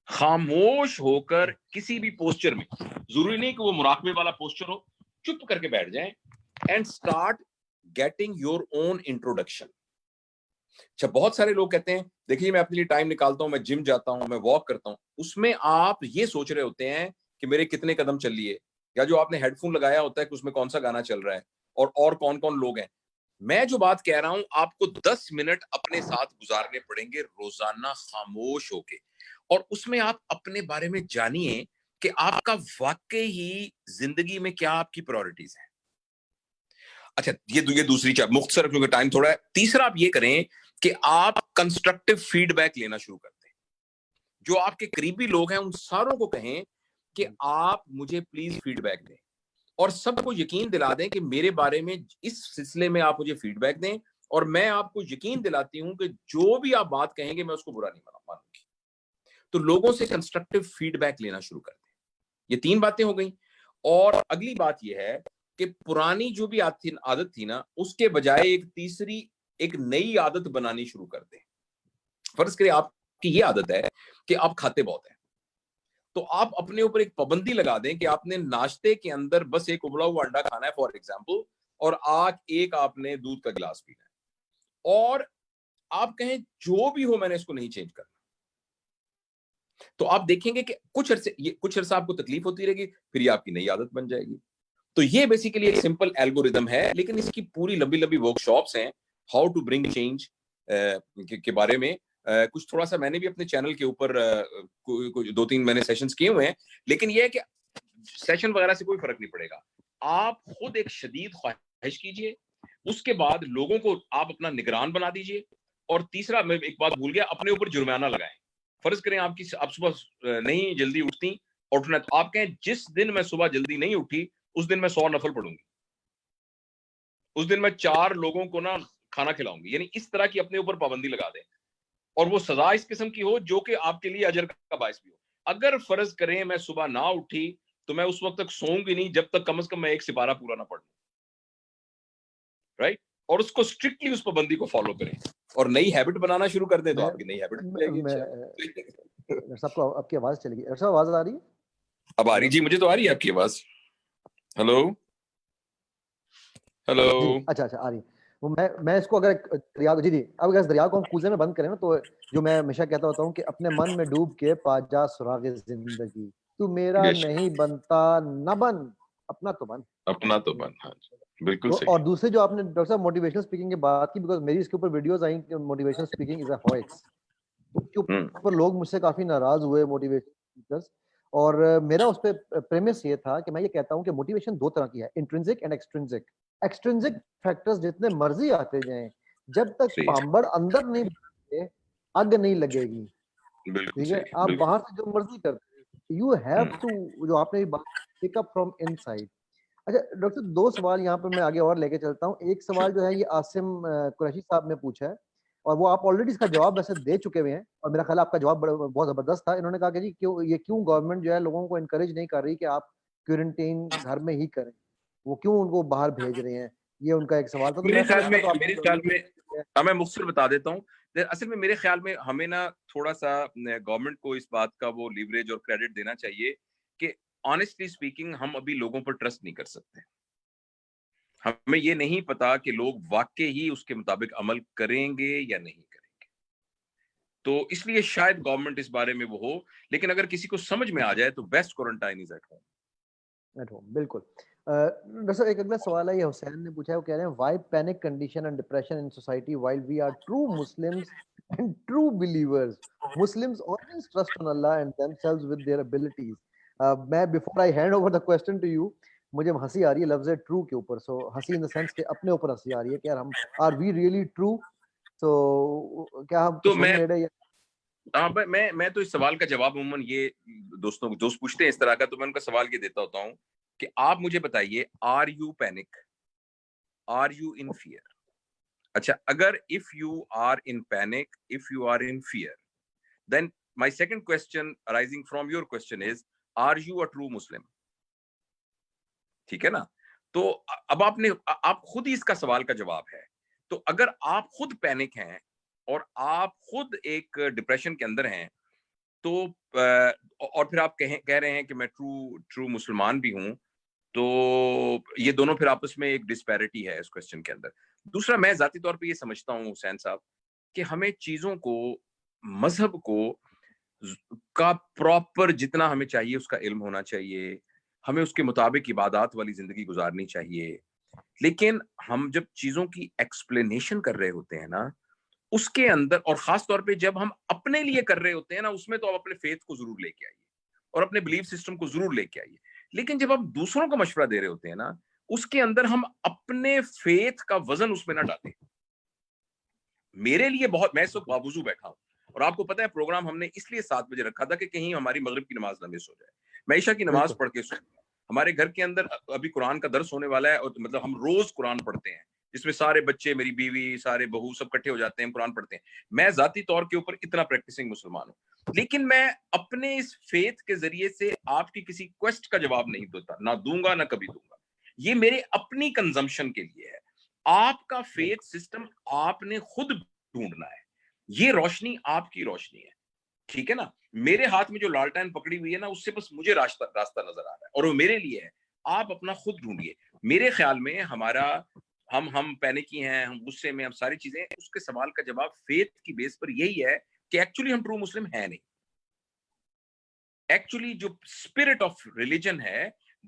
खामोश होकर किसी भी पोस्चर में, जरूरी नहीं कि वो मुराकबे वाला पोस्चर हो, चुप करके बैठ जाएं and start getting your own introduction. अच्छा, बहुत सारे लोग कहते हैं देखिए मैं अपने लिए टाइम निकालता हूं, मैं जिम जाता हूं, मैं वॉक करता हूं, उसमें आप ये सोच रहे होते हैं कि मेरे कितने कदम चल लिए, या जो आपने हेडफोन लगाया होता है कि उसमें कौन सा गाना चल रहा है और कौन कौन लोग हैं। मैं जो बात कह रहा हूं, आपको 10 मिनट अपने साथ गुजारने पड़ेंगे रोजाना, खामोश होके। और उसमें आप अपने बारे में जानिए कि आपका वाकई ही जिंदगी में क्या आपकी प्रायोरिटीज है। अच्छा, ये दूसरी चाप मुख्तसर, क्योंकि टाइम थोड़ा है। तीसरा आप ये करें कि आप कंस्ट्रक्टिव फीडबैक लेना शुरू कर दें। जो आपके करीबी लोग हैं उन सारों को कहें कि आप मुझे प्लीज फीडबैक दें, और सबको यकीन दिला दें कि मेरे बारे में इस सिलसिले में आप मुझे फीडबैक दें, और मैं आपको यकीन दिलाती हूं कि जो भी आप बात कहेंगे मैं उसको बुरा नहीं मानूंगी। तो लोगों से कंस्ट्रक्टिव फीडबैक लेना शुरू कर दें। ये 3 बातें हो गई। और अगली बात यह है कि पुरानी जो भी आदत थी ना, उसके बजाय एक तीसरी, एक नई आदत बनानी शुरू कर दें। फर्ज करें आपकी ये आदत है कि आप खाते बहुत हैं, तो आप अपने ऊपर एक पाबंदी लगा दें कि आपने नाश्ते के अंदर बस एक उबला हुआ अंडा खाना है फॉर एग्जाम्पल, और आज एक आपने दूध का गिलास पीना है, और आप कहें जो भी हो मैंने इसको नहीं चेंज करना। तो आप देखेंगे कि कुछ अरसा आपको तकलीफ होती रहेगी, फिर ये आपकी नई आदत बन जाएगी। तो ये बेसिकली एक सिंपल एल्गोरिदम है, लेकिन इसकी पूरी लंबी लंबी वर्कशॉप्स हैं हाउ टू ब्रिंग चेंज के बारे में। कुछ थोड़ा सा मैंने भी अपने चैनल के ऊपर कुछ 2-3 मैंने सेशंस किए हुए हैं, लेकिन ये है कि सेशन वगैरह से कोई फर्क नहीं पड़ेगा। आप खुद एक शदीद ख्वाहिश कीजिए, उसके बाद लोगों को आप अपना निगरान बना दीजिए, और तीसरा, मैं एक बात भूल गया, अपने ऊपर जुर्माना लगाएं। फर्ज करें आप सुबह नहीं जल्दी उठना, तो आप कहें जिस दिन मैं सुबह जल्दी नहीं उठी उस दिन मैं 100 नफल पढ़ूंगी, उस दिन मैं 4 लोगों को ना खाना खिलाऊंगी। यानी इस तरह की अपने ऊपर पाबंदी लगा दें, और वो सजा इस किस्म की हो जो कि आपके लिए अजर का बायस भी हो। अगर फर्ज करें मैं सुबह ना उठी, तो मैं उस वक्त तक सोऊंगी नहीं जब तक कम से कम मैं एक सिपारा पूरा ना पढ़ लूं, राइट। और उसको स्ट्रिक्टली उस पाबंदी को फॉलो करें, और नई हैबिट बनाना शुरू कर दें, तो मैं आपकी नई हैबिट बन मैं, जाएगी मैं इंशाल्लाह। डॉक्टर साहब को आपकी आवाज चली गई। डॉक्टर साहब आवाज आ रही है? अब आ रही हेलो जी, मुझे तो आ रही है आपकी आवाज। Hello hello. जी, अच्छा अच्छा आ रही है। वो मैं इसको अगर एक दरिया, जी जी, अब अगर इस दरिया को हम कूजे में बंद करें ना, तो जो मैं हमेशा कहता होता हूँ कि अपने मन में डूब के पा जा सुराग जिंदगी, तू मेरा बेशक, नहीं बनता न बन, अपना तो बन। अपना तो बन, हाँ जी, बिल्कुल तो सही। और दूसरे जो आपने डॉक्टर साहब मोटिवेशनल स्पीकिंग की बात की, बिकॉज मेरी इसके ऊपर वीडियोस आई कि motivational speaking is a Hoeks, तो उसके ऊपर लोग मुझसे काफी नाराज हुए मोटिवेशन स्पीकर्स। और मेरा उस पर प्रेमिस ये था कि मैं ये कहता हूँ कि मोटिवेशन दो तरह की है, intrinsic and extrinsic. Extrinsic factors जितने मर्जी आते जाएं, जब तक सही है, पांबड़ अंदर नहीं बढ़े, आग नहीं लगेगी। बिल्कुल ठीक है, सही, आप बिल्कुल। बाहर से जो मर्जी करते, यू हैव टू, जो आपने बात पिक अप फ्रॉम इनसाइड। अच्छा डॉक्टर, दो सवाल यहाँ पर मैं आगे और लेके चलता हूँ। एक सवाल जो है ये आसिम कुरैशी साहब ने पूछा है, और वो आप ऑलरेडी इसका जवाब वैसे दे चुके हुए हैं, और मेरा ख्याल है आपका जवाब बहुत जबरदस्त था। इन्होंने कहा कि जी क्यों गवर्नमेंट जो है लोगों को इनकरेज नहीं कर रही कि आप क्वारंटीन घर में ही करें, वो क्यों उनको बाहर भेज रहे हैं, ये उनका एक सवाल था। तो मेरे मेरा ख्याल ख्याल इसका में तो मेरे आपने ख्याल में जवाब मैं मुख्तसर बता देता हूँ। असल में मेरे ख्याल में हमें ना थोड़ा सा गवर्नमेंट को इस बात का वो लीवरेज और क्रेडिट देना चाहिए कि ऑनेस्टली स्पीकिंग हम अभी लोगों पर ट्रस्ट नहीं कर सकते। हमें ये नहीं पता कि लोग वाकई ही उसके मुताबिक अमल करेंगे या नहीं करेंगे। तो इसलिए शायद गवर्नमेंट इस बारे में वो हो, लेकिन अगर किसी को समझ में आ जाए तो best quarantine is at home. At home, बिल्कुल। डॉक्टर साहब, एक अगला सवाल है, ये हुसैन ने पूछा है, वो कह रहे हैं, why panic condition and depression in society while we are true Muslims and true believers? Muslims always trust on Allah and themselves with their abilities. मैं before I hand over the question to you, मुझे हंसी आ रही है लफ्ज true के ऊपर। सो हंसी in the sense कि अपने ऊपर हंसी आ रही है कि यार हम आर वी रियली ट्रू? सो क्या हम तो कुछ वही नेड़े या हाँ, मैं तो इस सवाल का जवाब अमूमन ये दोस्तों दोस्त पूछते हैं इस तरह का, तो मैं उनका सवाल ये देता होता हूँ कि आप मुझे बताइए, are you panic, are you in fear? अच्छा, अगर if you are in panic, if you are in fear, then my second question arising from your question is, are you a true Muslim? ठीक है ना? तो अब आप खुद ही इसका सवाल का जवाब है। तो अगर आप खुद पैनिक हैं और आप खुद एक डिप्रेशन के अंदर हैं, तो और फिर आप कह रहे हैं कि मैं ट्रू मुसलमान भी हूं, तो ये दोनों फिर आपस में एक डिस्पैरिटी है इस क्वेश्चन के अंदर। दूसरा, मैं जाती तौर पे ये समझता हूं हुसैन साहब कि हमें चीजों को, मजहब को का प्रॉपर जितना हमें चाहिए उसका इल्म होना चाहिए, हमें उसके मुताबिक इबादत वाली जिंदगी गुजारनी चाहिए। लेकिन हम जब चीजों की एक्सप्लेनेशन कर रहे होते हैं ना, उसके अंदर, और खास तौर पे जब हम अपने लिए कर रहे होते हैं ना, उसमें तो आप अपने फेथ को जरूर लेके आइए और अपने बिलीफ सिस्टम को जरूर लेके आइए। लेकिन जब आप दूसरों को मशवरा दे रहे होते हैं ना, उसके अंदर हम अपने फेथ का वजन उसमें ना डालें। मेरे लिए बहुत, मैं इस वक्त बावजू बैठा हूं और आपको पता है प्रोग्राम हमने इसलिए 7 बजे रखा था कि कहीं हमारी मगरिब की नमाज ना मिस हो जाए। मैं ईशा की नमाज बिल्कुल पढ़ के सोऊंगा। हमारे घर के अंदर अभी कुरान का दर्स होने वाला है, और मतलब हम रोज कुरान पढ़ते हैं, जिसमें सारे बच्चे, मेरी बीवी, सारे बहू सब इकट्ठे हो जाते हैं, कुरान पढ़ते हैं। मैं जाती तौर के ऊपर इतना प्रैक्टिसिंग मुसलमान हूं, लेकिन मैं अपने इस फेथ के जरिए से आपकी किसी क्वेस्ट का जवाब नहीं देता, ना दूंगा, ना कभी दूंगा। ये मेरे अपनी कंजम्पशन के लिए है। आपका फेथ सिस्टम आपने खुद ढूंढना है। ये रोशनी आपकी रोशनी है, ठीक है ना? मेरे हाथ में जो लालटेन पकड़ी हुई है ना, उससे बस मुझे रास्ता रास्ता नजर आ रहा है और वो मेरे लिए है। आप अपना खुद ढूंढिए। मेरे ख्याल में हमारा, हम पैनिकी हैं, हम गुस्से में, हम सारी चीजें, उसके सवाल का जवाब फेथ की बेस पर यही है कि एक्चुअली हम ट्रू मुस्लिम है नहीं। एक्चुअली जो स्पिरिट ऑफ रिलीजन है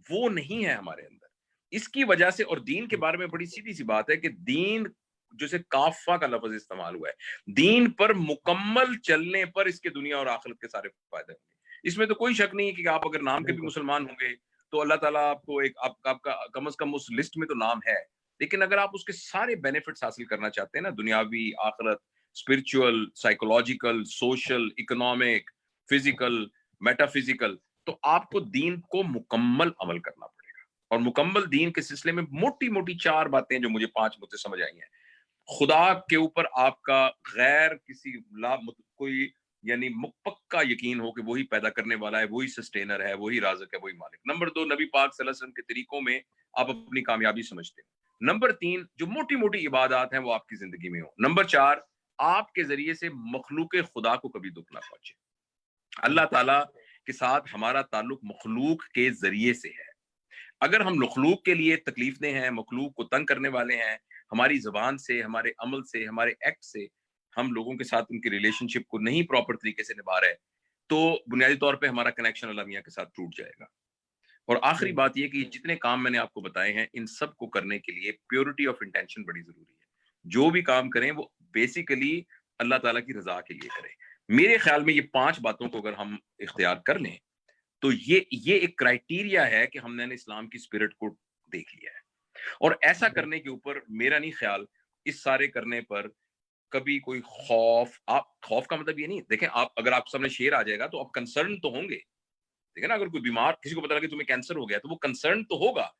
वो नहीं है हमारे अंदर। इसकी वजह से, और दीन के बारे में बड़ी सीधी सी बात है कि दीन, जैसे काफा का लफ्ज इस्तेमाल हुआ है, दीन पर मुकम्मल चलने पर इसके दुनिया और आखिरत के सारे फायदे होंगे। इसमें तो कोई शक नहीं है कि आप अगर नाम के भी बिल्कुल मुसलमान होंगे तो अल्लाह ताला आपको एक, आपका कम से कम उस लिस्ट में तो नाम है। लेकिन अगर आप उसके सारे बेनिफिट्स हासिल करना चाहते हैं ना, दुनियावी, आखिरत, spiritual, psychological, social, economic, physical, metaphysical, तो आपको दीन को मुकम्मल अमल करना पड़ेगा। और मुकम्मल दीन के सिलसिले में मोटी मोटी 4 बातें जो मुझे 5 मुझे समझ आई हैं। खुदा के ऊपर आपका गैर किसी कोई, यानी पक्का यकीन हो कि वही पैदा करने वाला है, वही सस्टेनर है, वही राज़िक है, वही मालिक। नंबर 2, नबी पाक सल्लल्लाहु अलैहि वसल्लम के तरीकों में आप अपनी कामयाबी समझते हैं। नंबर 3, जो मोटी मोटी इबादत हैं वो आपकी जिंदगी में हो। नंबर 4, आपके जरिए से मखलूक खुदा को कभी दुख ना पहुंचे। अल्लाह ताला के साथ हमारा ताल्लुक मखलूक के जरिए से है। अगर हम मखलूक के लिए तकलीफ दे हैं, मखलूक को तंग करने वाले हैं, हमारी जबान से, हमारे अमल से, हमारे एक्ट से हम लोगों के साथ उनकी रिलेशनशिप को नहीं प्रॉपर तरीके से निभा रहे, तो बुनियादी तौर पे हमारा कनेक्शन अल्लाह मियां के साथ टूट जाएगा। और आखिरी बिल्कुल बात यह कि जितने काम मैंने आपको बताए हैं, इन सब को करने के लिए प्योरिटी ऑफ इंटेंशन बड़ी जरूरी है। जो भी काम करें वो बेसिकली अल्लाह ताला की रजा के लिए करें। मेरे ख्याल में ये 5 बातों को अगर हम इख्तियार कर लें, तो ये एक क्राइटेरिया है कि हमने इस्लाम की स्पिरिट को देख लिया है। और ऐसा करने के ऊपर मेरा नहीं ख्याल, इस सारे करने पर कभी कोई खौफ, आप खौफ का मतलब ये नहीं देखें, आप अगर आप सामने शेर आ जाएगा तो आप कंसर्न तो होंगे, ठीक है ना? अगर कोई बीमार, किसी को पता लगे तुम्हें कैंसर हो गया, तो वो कंसर्न तो होगा।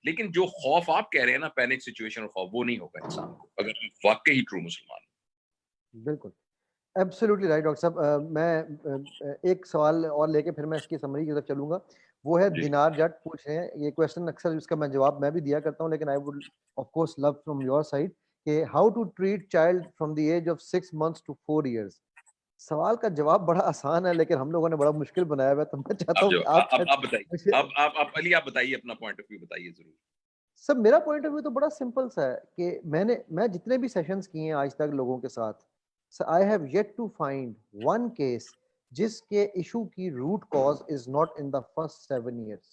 लेकिन जो खौफ आप कह रहे हैं ना, पैनिक सिचुएशन और खौफ, वो नहीं होगा इंसान को, अगर वाकई ही ट्रू मुसलमान। बिल्कुल एब्सोल्युटली राइट डॉक्टर साहब। एक सवाल और लेके फिर मैं इसकी समरी की तरफ चलूंगा। वो है जी। दिनार जट पूछ रहे हैं, ये क्वेश्चन अक्सर इसका मैं जवाब मैं भी दिया करता हूँ, लेकिन I would of course love from your side कि how to treat child from the age of 6 months to 4 years। सवाल का जवाब बड़ा आसान है लेकिन हम लोगों ने बड़ा मुश्किल बनाया हुआ है, तो मैं चाहता आप हूँ जो कि आप आप बताइए, शायद आप अली, आप बताइए, अपना पॉइंट ऑफ व्यू बताइए जरूर। सब मेरा पॉइंट ऑफ व्यू तो बड़ा सिंपल सा है कि मैं जितने भी सेशंस किए हैं आज तक लोगों के साथ, I have yet to find one case जिसके इशू की root cause is not in the first 7 years.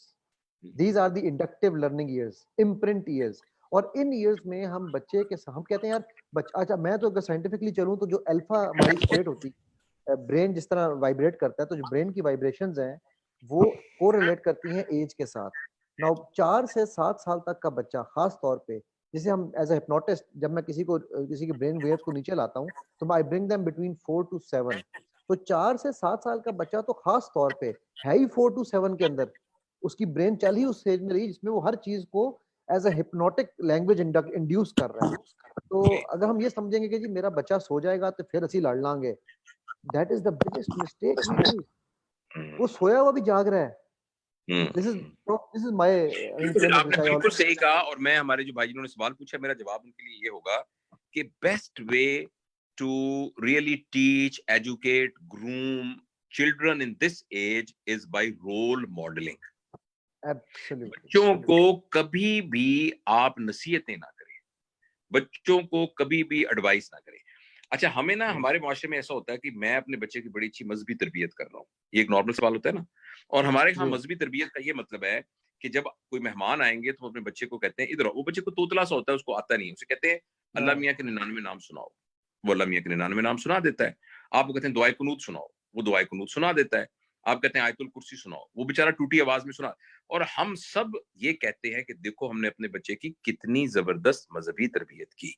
These are the inductive learning years, imprint years. और इन years में हम बच्चे के हम कहते हैं यार अच्छा मैं तो अगर साइंटिफिकली चलूं तो जो अल्फा हमारी स्टेट होती है, ब्रेन जिस तरह वाइब्रेट करता है, तो जो ब्रेन की वाइब्रेशंस हैं वो कोरिलेट करती हैं एज के साथ. नाउ 4 से 7 साल तक का बच्चा खास तौर पे, जिसे हम एज ए हिप्नोटिस्ट, जब मैं किसी की ब्रेन वेव्स को नीचे लाता हूँ तो I bring them between 4 to 7. तो 4 से 7 साल का बच्चा तो खास तौर पे है ही 4 to 7 के अंदर, उसकी ब्रेन चल ही उस स्टेज में रही जिसमें वो हर चीज को as a hypnotic language induce कर रहा है. तो अगर हम ये समझेंगे कि जी मेरा बच्चा सो जाएगा तो फिर ਅਸੀਂ लड़ लांगे, that is the biggest mistake we do. वो सोया हुआ भी जाग रहा है. दिस इज माय बिल्कुल आपने बिल्कुल सही कहा. और मैं, हमारे जो भाई जिन्होंने सवाल पूछा, मेरा जवाब उनके लिए ये होगा कि best way to really teach, educate, groom children in this age is by role modeling. बच्चों को कभी भी आप नसीहतें ना करें, बच्चों को कभी भी एडवाइस ना करें. अच्छा, हमें ना हमारे माशरे में ऐसा होता है कि मैं अपने बच्चे की बड़ी अच्छी मजहबी तरबियत कर रहा हूँ, ये एक नॉर्मल सवाल होता है ना. और हमारे यहाँ मजहबी तरबियत का ये मतलब है कि जब कोई मेहमान आएंगे तो अपने बच्चे को कहते हैं इधर, वो बच्चे को तोतला सा होता है, उसको आता नहीं है, उसे कहते हैं अल्लाह मियाँ के 99 नाम सुनाओ, वो अल्लाह मियाँ के 99 नाम सुना देता है. आपको कहते हैं दुआए कुनूत सुनाओ, वो दुआए कुनूत सुना देता है. आप कहते हैं आयतुल कुर्सी सुनाओ, वो बेचारा टूटी आवाज में सुना. और हम सब ये कहते हैं कि देखो हमने अपने बच्चे की कितनी जबरदस्त मजहबी तरबियत की.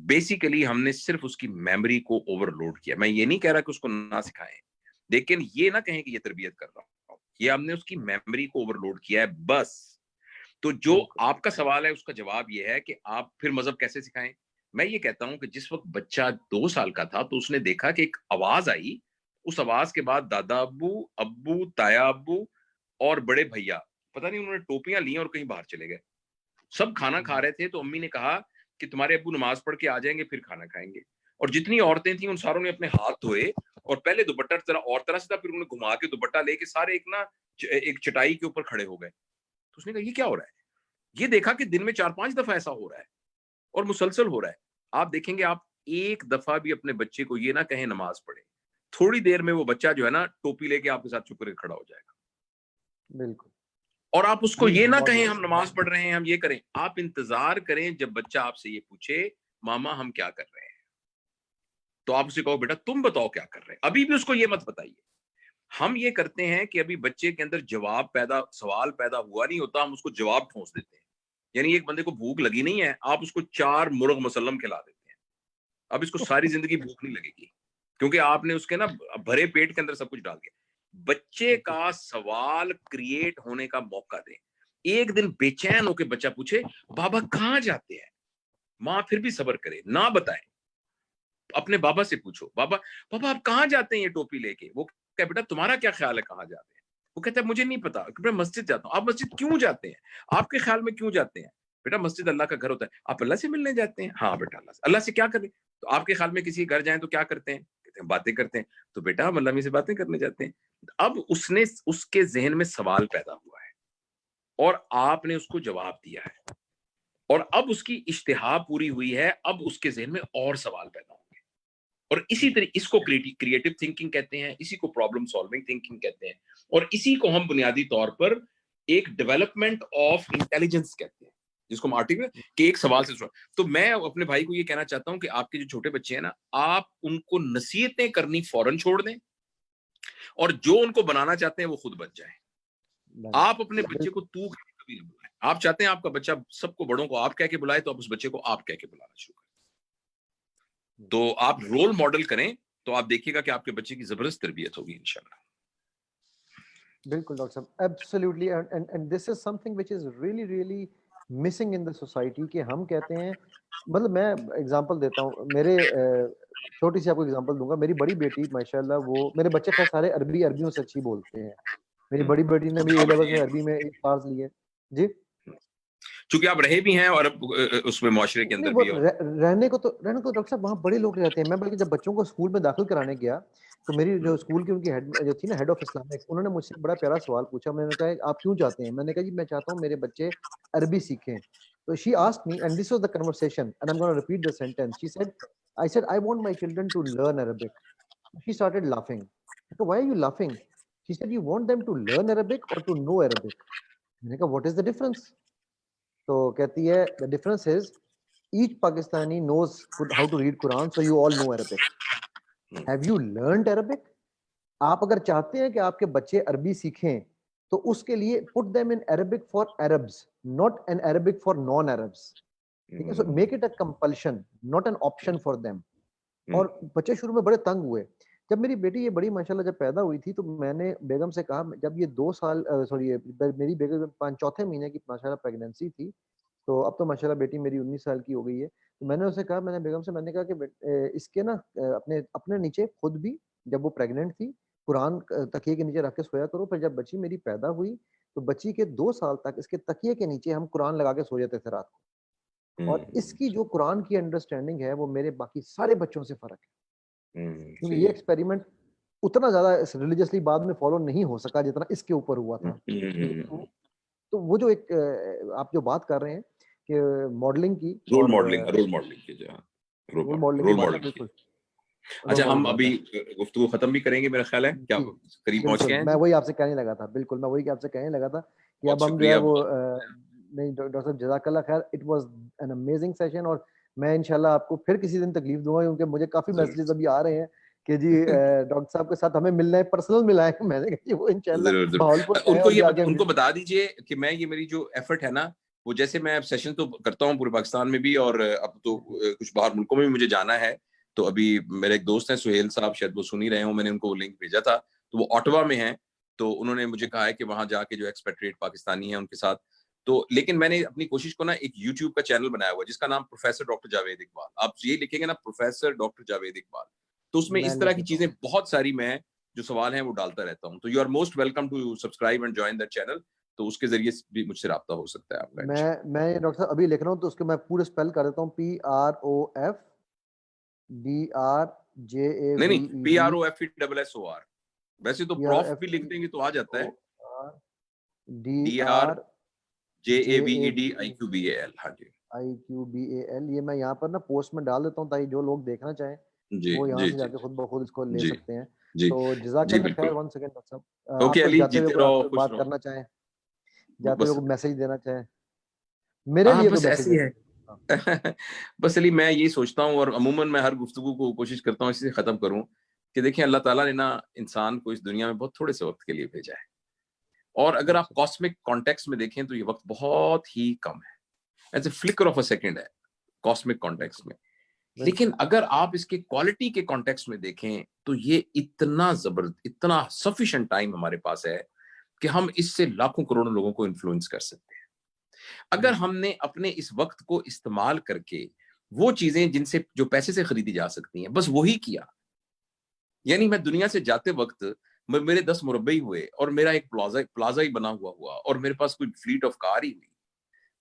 बेसिकली हमने सिर्फ उसकी मेमोरी को ओवरलोड किया. मैं ये नहीं कह रहा कि उसको ना सिखाएं, लेकिन ये ना कहें कि ये तरबियत कर रहा हूं, ये हमने उसकी मेमोरी को ओवरलोड किया है बस. तो जो आपका सवाल है उसका जवाब ये है कि आप फिर मजहब कैसे सिखाएं. मैं ये कहता हूं कि जिस वक्त बच्चा 2 साल का था तो उसने देखा कि एक आवाज आई, उस आवाज के बाद दादा अब्बू, अब्बू, ताया अब्बू और बड़े भैया, पता नहीं उन्होंने टोपियां ली और कहीं बाहर चले गए. सब खाना खा रहे थे तो अम्मी ने कहा कि तुम्हारे अब्बू नमाज पढ़ के आ जाएंगे फिर खाना खाएंगे. और जितनी औरतें थी उन सारों ने अपने हाथ धोए और पहले दुपट्टा तरह और तरह से था, फिर उन्होंने घुमा के दुपट्टा लेके सारे एक चटाई के ऊपर खड़े हो गए. तो उसने कहा ये क्या हो रहा है. ये देखा कि दिन में 4-5 दफा ऐसा हो रहा है और मुसलसल हो रहा है. आप देखेंगे, आप एक दफा भी अपने बच्चे को ये ना कहें नमाज पढ़े, थोड़ी देर में वो बच्चा जो है ना टोपी लेके आपके साथ चुप करके खड़ा हो जाएगा. बिल्कुल. और आप उसको ये ना कहें हम नमाज पढ़ रहे हैं, हम ये करें. आप इंतजार करें जब बच्चा आपसे ये पूछे मामा हम क्या कर रहे हैं, तो आप उसे कहो बेटा तुम बताओ क्या कर रहे हैं. अभी भी उसको ये मत बताइए. हम ये करते हैं कि अभी बच्चे के अंदर सवाल पैदा हुआ नहीं होता, हम उसको जवाब ठोंस देते हैं. यानी एक बंदे को भूख लगी नहीं है, आप उसको 4 मुर्ग मुसल्लम खिला देते हैं. अब इसको सारी जिंदगी भूख नहीं लगेगी क्योंकि आपने उसके ना भरे पेट के अंदर सब कुछ डाल दिया. बच्चे का सवाल क्रिएट होने का मौका दें. एक दिन बेचैन होकर बच्चा पूछे बाबा कहां जाते हैं, माँ फिर भी सब्र करे, ना बताए, अपने बाबा से पूछो बाबा पापा आप कहां जाते हैं ये टोपी लेके. वो कहता बेटा तुम्हारा क्या ख्याल है कहां जाते हैं. वो कहता है मुझे नहीं पता, मैं मस्जिद जाता हूँ. आप मस्जिद क्यों जाते हैं, आपके ख्याल में क्यों जाते हैं. बेटा मस्जिद अल्लाह का घर होता है. आप अल्लाह से मिलने जाते हैं. हाँ बेटा अल्लाह से क्या करें. तो आपके ख्याल में किसी घर जाए तो क्या करते हैं, कहते हैं बातें करते हैं. तो बेटा हम अल्लाह से बातें करने जाते हैं. अब उसके जहन में सवाल पैदा हुआ है और आपने उसको जवाब दिया है और अब उसकी इश्तिहा पूरी हुई है. अब उसके जहन में और सवाल पैदा होंगे और इसी तरह इसको क्रिएटिव थिंकिंग कहते हैं, इसी को प्रॉब्लम सॉल्विंग थिंकिंग कहते हैं और इसी को हम बुनियादी तौर पर एक डेवलपमेंट ऑफ इंटेलिजेंस कहते हैं, जिसको हम आर्टिकल के एक सवाल से. तो मैं अपने भाई को ये कहना चाहता हूं कि आपके जो छोटे बच्चे हैं ना, आप उनको नसीहतें करनी फौरन छोड़ दें और जो उनको बनाना चाहते हैं वो खुद बन जाए. आप अपने बच्चे को तू कभी नहीं बुलाएं. आप चाहते हैं आपका बच्चा सबको बड़ों को आप कह के बुलाए, तो आप उस बच्चे को आप कह के बुलाना शुरू करें. तो आप रोल मॉडल करें तो आप देखिएगा कि आपके बच्चे की जबरदस्त तरबियत होगी इंशाल्लाह. बिल्कुल डॉक्टर साहब, absolutely. And this is something which is really really missing in the society कि हम कहते हैं, मतलब मैं एग्जांपल देता हूँ, मेरे छोटी सी आपको एग्जांपल दूंगा. मेरी बड़ी बेटी माशाल्लाह, वो मेरे बच्चे खैर सारे अरबियों से अच्छी बोलते हैं. मेरी बड़ी बेटी ने भी A-levels में अरबी में 8 स्टार्स लिए जी. क्योंकि आप रहे भी हैं और उसमें माशरे के अंदर भी रहने को तो डॉक्टर साहब वहाँ बड़े लोग रहते हैं. मैं बल्कि जब बच्चों को स्कूल में दाखिल कराने गया तो मेरी जो स्कूल की उनकी हेड जो थी ना, हेड ऑफ इस्लामिक, उन्होंने मुझसे बड़ा प्यारा सवाल पूछा। मैंने कहा आप क्यों चाहते हैं? मैंने कहा जी मैं चाहता हूँ मेरे बच्चे अरबी सीखें। तो she asked me and this was the conversation and I am gonna repeat the sentence. She said, I said I want my children to learn Arabic. She started laughing. I said, why are you laughing? She said, you want them to learn Arabic or to know Arabic? मैंने कहा, what is the difference? तो कहती है, the difference is each Pakistani knows how to read Quran, so you all know Arabic. Have you learned Arabic? आप अगर चाहते हैं कि आपके बच्चे अरबी सीखें, तो उसके लिए put them in Arabic for Arabs, not an Arabic for non-Arabs. ठीक है? So make it a compulsion, not an option for them. और बच्चे शुरू में बड़े तंग हुए। जब मेरी बेटी ये बड़ी माशाल्लाह जब पैदा हुई थी, तो मैंने बेगम से कहा, जब ये 2 साल सॉरी मेरी बेगम 5 चौथे महीने की माशाल्लाह प्रेगनेंसी थी, तो अब तो माशाल्लाह बेटी मेरी 19 साल की हो गई है। तो मैंने उससे कहा, मैंने बेगम से मैंने कहा कि इसके ना अपने अपने नीचे खुद भी जब वो प्रेग्नेंट थी, कुरान तकिए के नीचे रख के सोया करो। फिर जब बच्ची मेरी पैदा हुई, तो बच्ची के 2 साल तक इसके तकिए के नीचे हम कुरान लगा के सो जाते थे रात को। और इसकी जो कुरान की अंडरस्टैंडिंग है, वो मेरे बाकी सारे बच्चों से फ़र्क है। क्योंकि ये एक्सपेरिमेंट उतना ज़्यादा रिलीजियसली बाद में फॉलो नहीं हो सका जितना इसके ऊपर हुआ था। तो वो जो एक आप जो बात कर रहे हैं कि मॉडलिंग की रोल और मॉडलिंग की जो रोल मॉडलिंग की बात है, बिल्कुल रोल अच्छा, मॉडल हम बात अभी है। गुफ्तगू खत्म भी करेंगे मेरा ख्याल है, क्या जी, करीब पहुंच बिल्कुल, गए हैं मैं जी? वही आपसे कहने लगा था। बिल्कुल, मैं वही आपसे कहने लगा था कि बहुत अब हम जो है शुक्रिया, वो बहुत नहीं डॉक्टर साहब जज़ाकल्लाह खैर, it was an amazing session. और मैं इंशाल्लाह आपको फिर किसी दिन तकलीफ दूँगा, क्योंकि मुझे काफ़ी जरूर मैसेजेस अभी आ रहे हैं कि जी डॉक्टर साहब के साथ हमें मिलना है, पर्सनल मिलना है। मैंने कहा जी वो इंशाल्लाह जरूर जरूर बहावलपुर आएँ उनको और ये जाके उनको बता दीजिए कि मैं ये मेरी जो एफर्ट है ना, वो जैसे मैं सेशन तो करता हूँ पूरे पाकिस्तान में भी, और अब तो कुछ बाहर मुल्कों में भी मुझे जाना है। तो अभी मेरे एक दोस्त हैं सुहेल साहब, शायद वो सुन ही रहे हो, मैंने उनको लिंक भेजा था, तो वो ऑटवा में हैं। तो उन्होंने मुझे कहा है कि वहां जाके जो एक्सपेट्रिएट पाकिस्तानी है उनके साथ, तो लेकिन मैंने अपनी कोशिश को ना एक यूट्यूब का चैनल बनाया हुआ है जिसका नाम प्रोफेसर डॉक्टर जावेद इकबाल। आप ये लिखेंगे ना, प्रोफेसर डॉक्टर जावेद इकबाल, तो उसमें मैं इस तरह लिख की लेता हूँ। चीजें बहुत सारी मैं जो सवाल हैं वो डालता रहता हूँ। तो you are most welcome to subscribe and join that channel. तो उसके जरिए भी मुझसे राब्ता हो सकता है आपका इंशाल्लाह। मैं ये डॉक्टर साहब अभी लिख रहा हूँ, तो उसको मैं पूरे स्पेल कर देता हूँ, नहीं नहीं, P PROFDRJAVED R O F E double S O R, वैसे तो प्रॉफ भी लिख देंगे तो आ जाता है। D R J A V E D I Q B A L, हाँ जी DRJAVEDIQBAL। ये मैं यहाँ पर ना पोस्ट में डाल देता हूँ, ताकि जो लोग देखना चाहें जी वो यहाँ जी से जी जाके खुद ब खुद इसको ले जी सकते हैं। जी तो जी जज़ाकल्लाह खैर। बिल्कुल। वन सेकंड डॉक्टर साहब, ओके आप कुछ अली, जाते हुए जीते कोई रहो, आप खुश बात रहो। करना चाहें, जाते हुए बस कोई मैसेज देना चाहें, मेरे हाँ, लिए कोई बस मैसेज ऐसी देना है। चाहें? हाँ, बस अली, मैं यही सोचता हूँ, और अमूमन मैं हर गुफ्तगू को कोशिश करता हूँ इसी से खत्म करूँ कि देखिए, अल्लाह ताला ने ना इंसान को इस दुनिया में बहुत थोड़े से वक्त के लिए भेजा है, और अगर आप अच्छा, कॉस्मिक कॉन्टेक्स्ट में देखें तो ये वक्त बहुत ही कम है, as a flicker of a second है कॉस्मिक कॉन्टेक्स्ट में। बिल्कुल। लेकिन अगर आप इसके क्वालिटी के कॉन्टेक्स्ट में देखें तो ये इतना सफिशिएंट टाइम हमारे पास है कि हम इससे लाखों करोड़ों लोगों को इन्फ्लुएंस कर सकते हैं, अगर बिल्कुल, हमने अपने इस वक्त को इस्तेमाल करके वो चीजें जिनसे जो पैसे से खरीदी जा सकती हैं बस वही किया। यानी मैं दुनिया से जाते वक्त मेरे 10 मुरब्बे ही हुए और मेरा एक प्लाजा प्लाजा ही बना हुआ और मेरे पास कोई फ्लीट ऑफ कार ही हुई,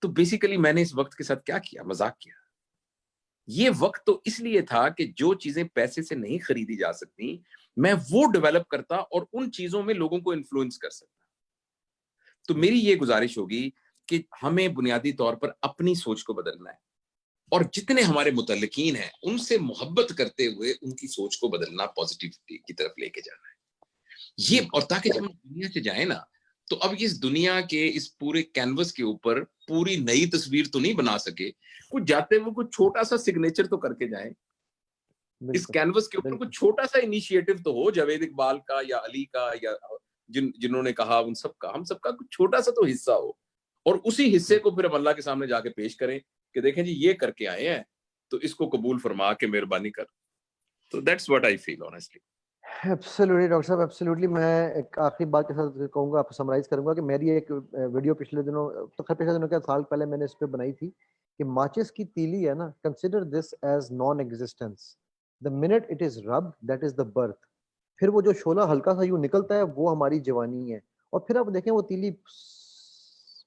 तो बेसिकली मैंने इस वक्त के साथ क्या किया? मजाक किया। ये वक्त तो इसलिए था कि जो चीजें पैसे से नहीं खरीदी जा सकती, मैं वो डेवलप करता और उन चीजों में लोगों को इन्फ्लुएंस कर सकता। तो मेरी ये गुजारिश होगी कि हमें बुनियादी तौर पर अपनी सोच को बदलना है, और जितने हमारे मुतल्लिकीन हैं उनसे मोहब्बत करते हुए उनकी सोच को बदलना, पॉजिटिविटी की तरफ लेके जाना है ये। और ताकि जब हम दुनिया से जाए ना, तो अब इस दुनिया के इस पूरे कैनवस के ऊपर पूरी नई तस्वीर तो नहीं बना सके, कुछ जाते हुए कुछ छोटा सा सिग्नेचर तो करके जाए इस बिल्कुल, कैनवस के ऊपर। बिल्कुल, कुछ छोटा सा इनिशिएटिव तो हो, जावेद इकबाल का या अली का या जिन्होंने कहा उन सबका, हम सबका कुछ छोटा सा तो हिस्सा हो, और उसी हिस्से को फिर हम अल्लाह के सामने जाके पेश करें कि देखें जी ये करके आए हैं, तो इसको कबूल फरमा के मेहरबानी कर। तो that's what I feel honestly. Absolutely doctor साहब, एब्सोल्युटली। मैं एक आखिरी बात के साथ कहूँगा, आपको समराइज़ करूँगा कि मेरी एक वीडियो पिछले दिनों, तो खैर पिछले दिनों क्या, साल पहले मैंने इस पे बनाई थी कि माचिस की तीली है ना, consider this as non existence. The minute it is rubbed, that is the birth. फिर वो जो शोला हल्का सा यूं निकलता है, वो हमारी जवानी है। और फिर आप देखें वो तीली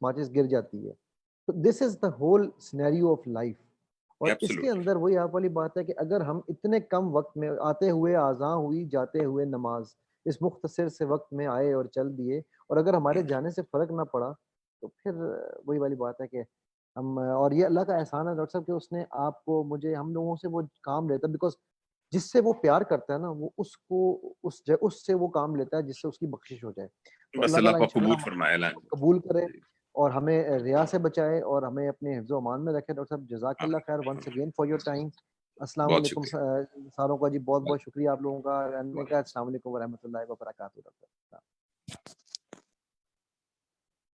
माचिस गिर जाती है। तो this is the whole scenario of life. और इसके एब्सोल्युटली। अंदर वही आप वाली बात है कि अगर हम इतने कम वक़्त में आते हुए आज़ान हुई, जाते हुए नमाज़, इस मुख्तसर से वक़्त में आए और चल दिए और अगर हमारे हुँ, जाने से फ़र्क ना पड़ा, तो फिर वही वाली बात है कि हम और ये अल्लाह का एहसान है डॉक्टर साहब कि उसने आपको मुझे हम लोगों से वो काम लेता है बिकॉज़ जिससे वो प्यार करता है ना, वो उसको उससे वो काम लेता है जिससे उसकी बख्शिश हो जाए। तो बस अल्लाह अल्लाह ताला पाक इंशाअल्लाह कबूल हम फरमाए सबको ऐलान। कबूल करे जी, और हमें रिया से बचाए और हमें अपने हिफ्ज़-ओ-अमान में रखे। डॉक्टर साहब जज़ाकल्लाह आमीन, खैर वन्स आमीन। Again for your time. अस्सलाम बहुत वालेकुम शुक्रिया। सारों का जी बहुत-बहुत वाह! शुक्रिया आप लोगों का रहने वाह! का। अस्सलाम वालेकुम व रहमतुल्लाहि व बरकातहू डॉक्टर।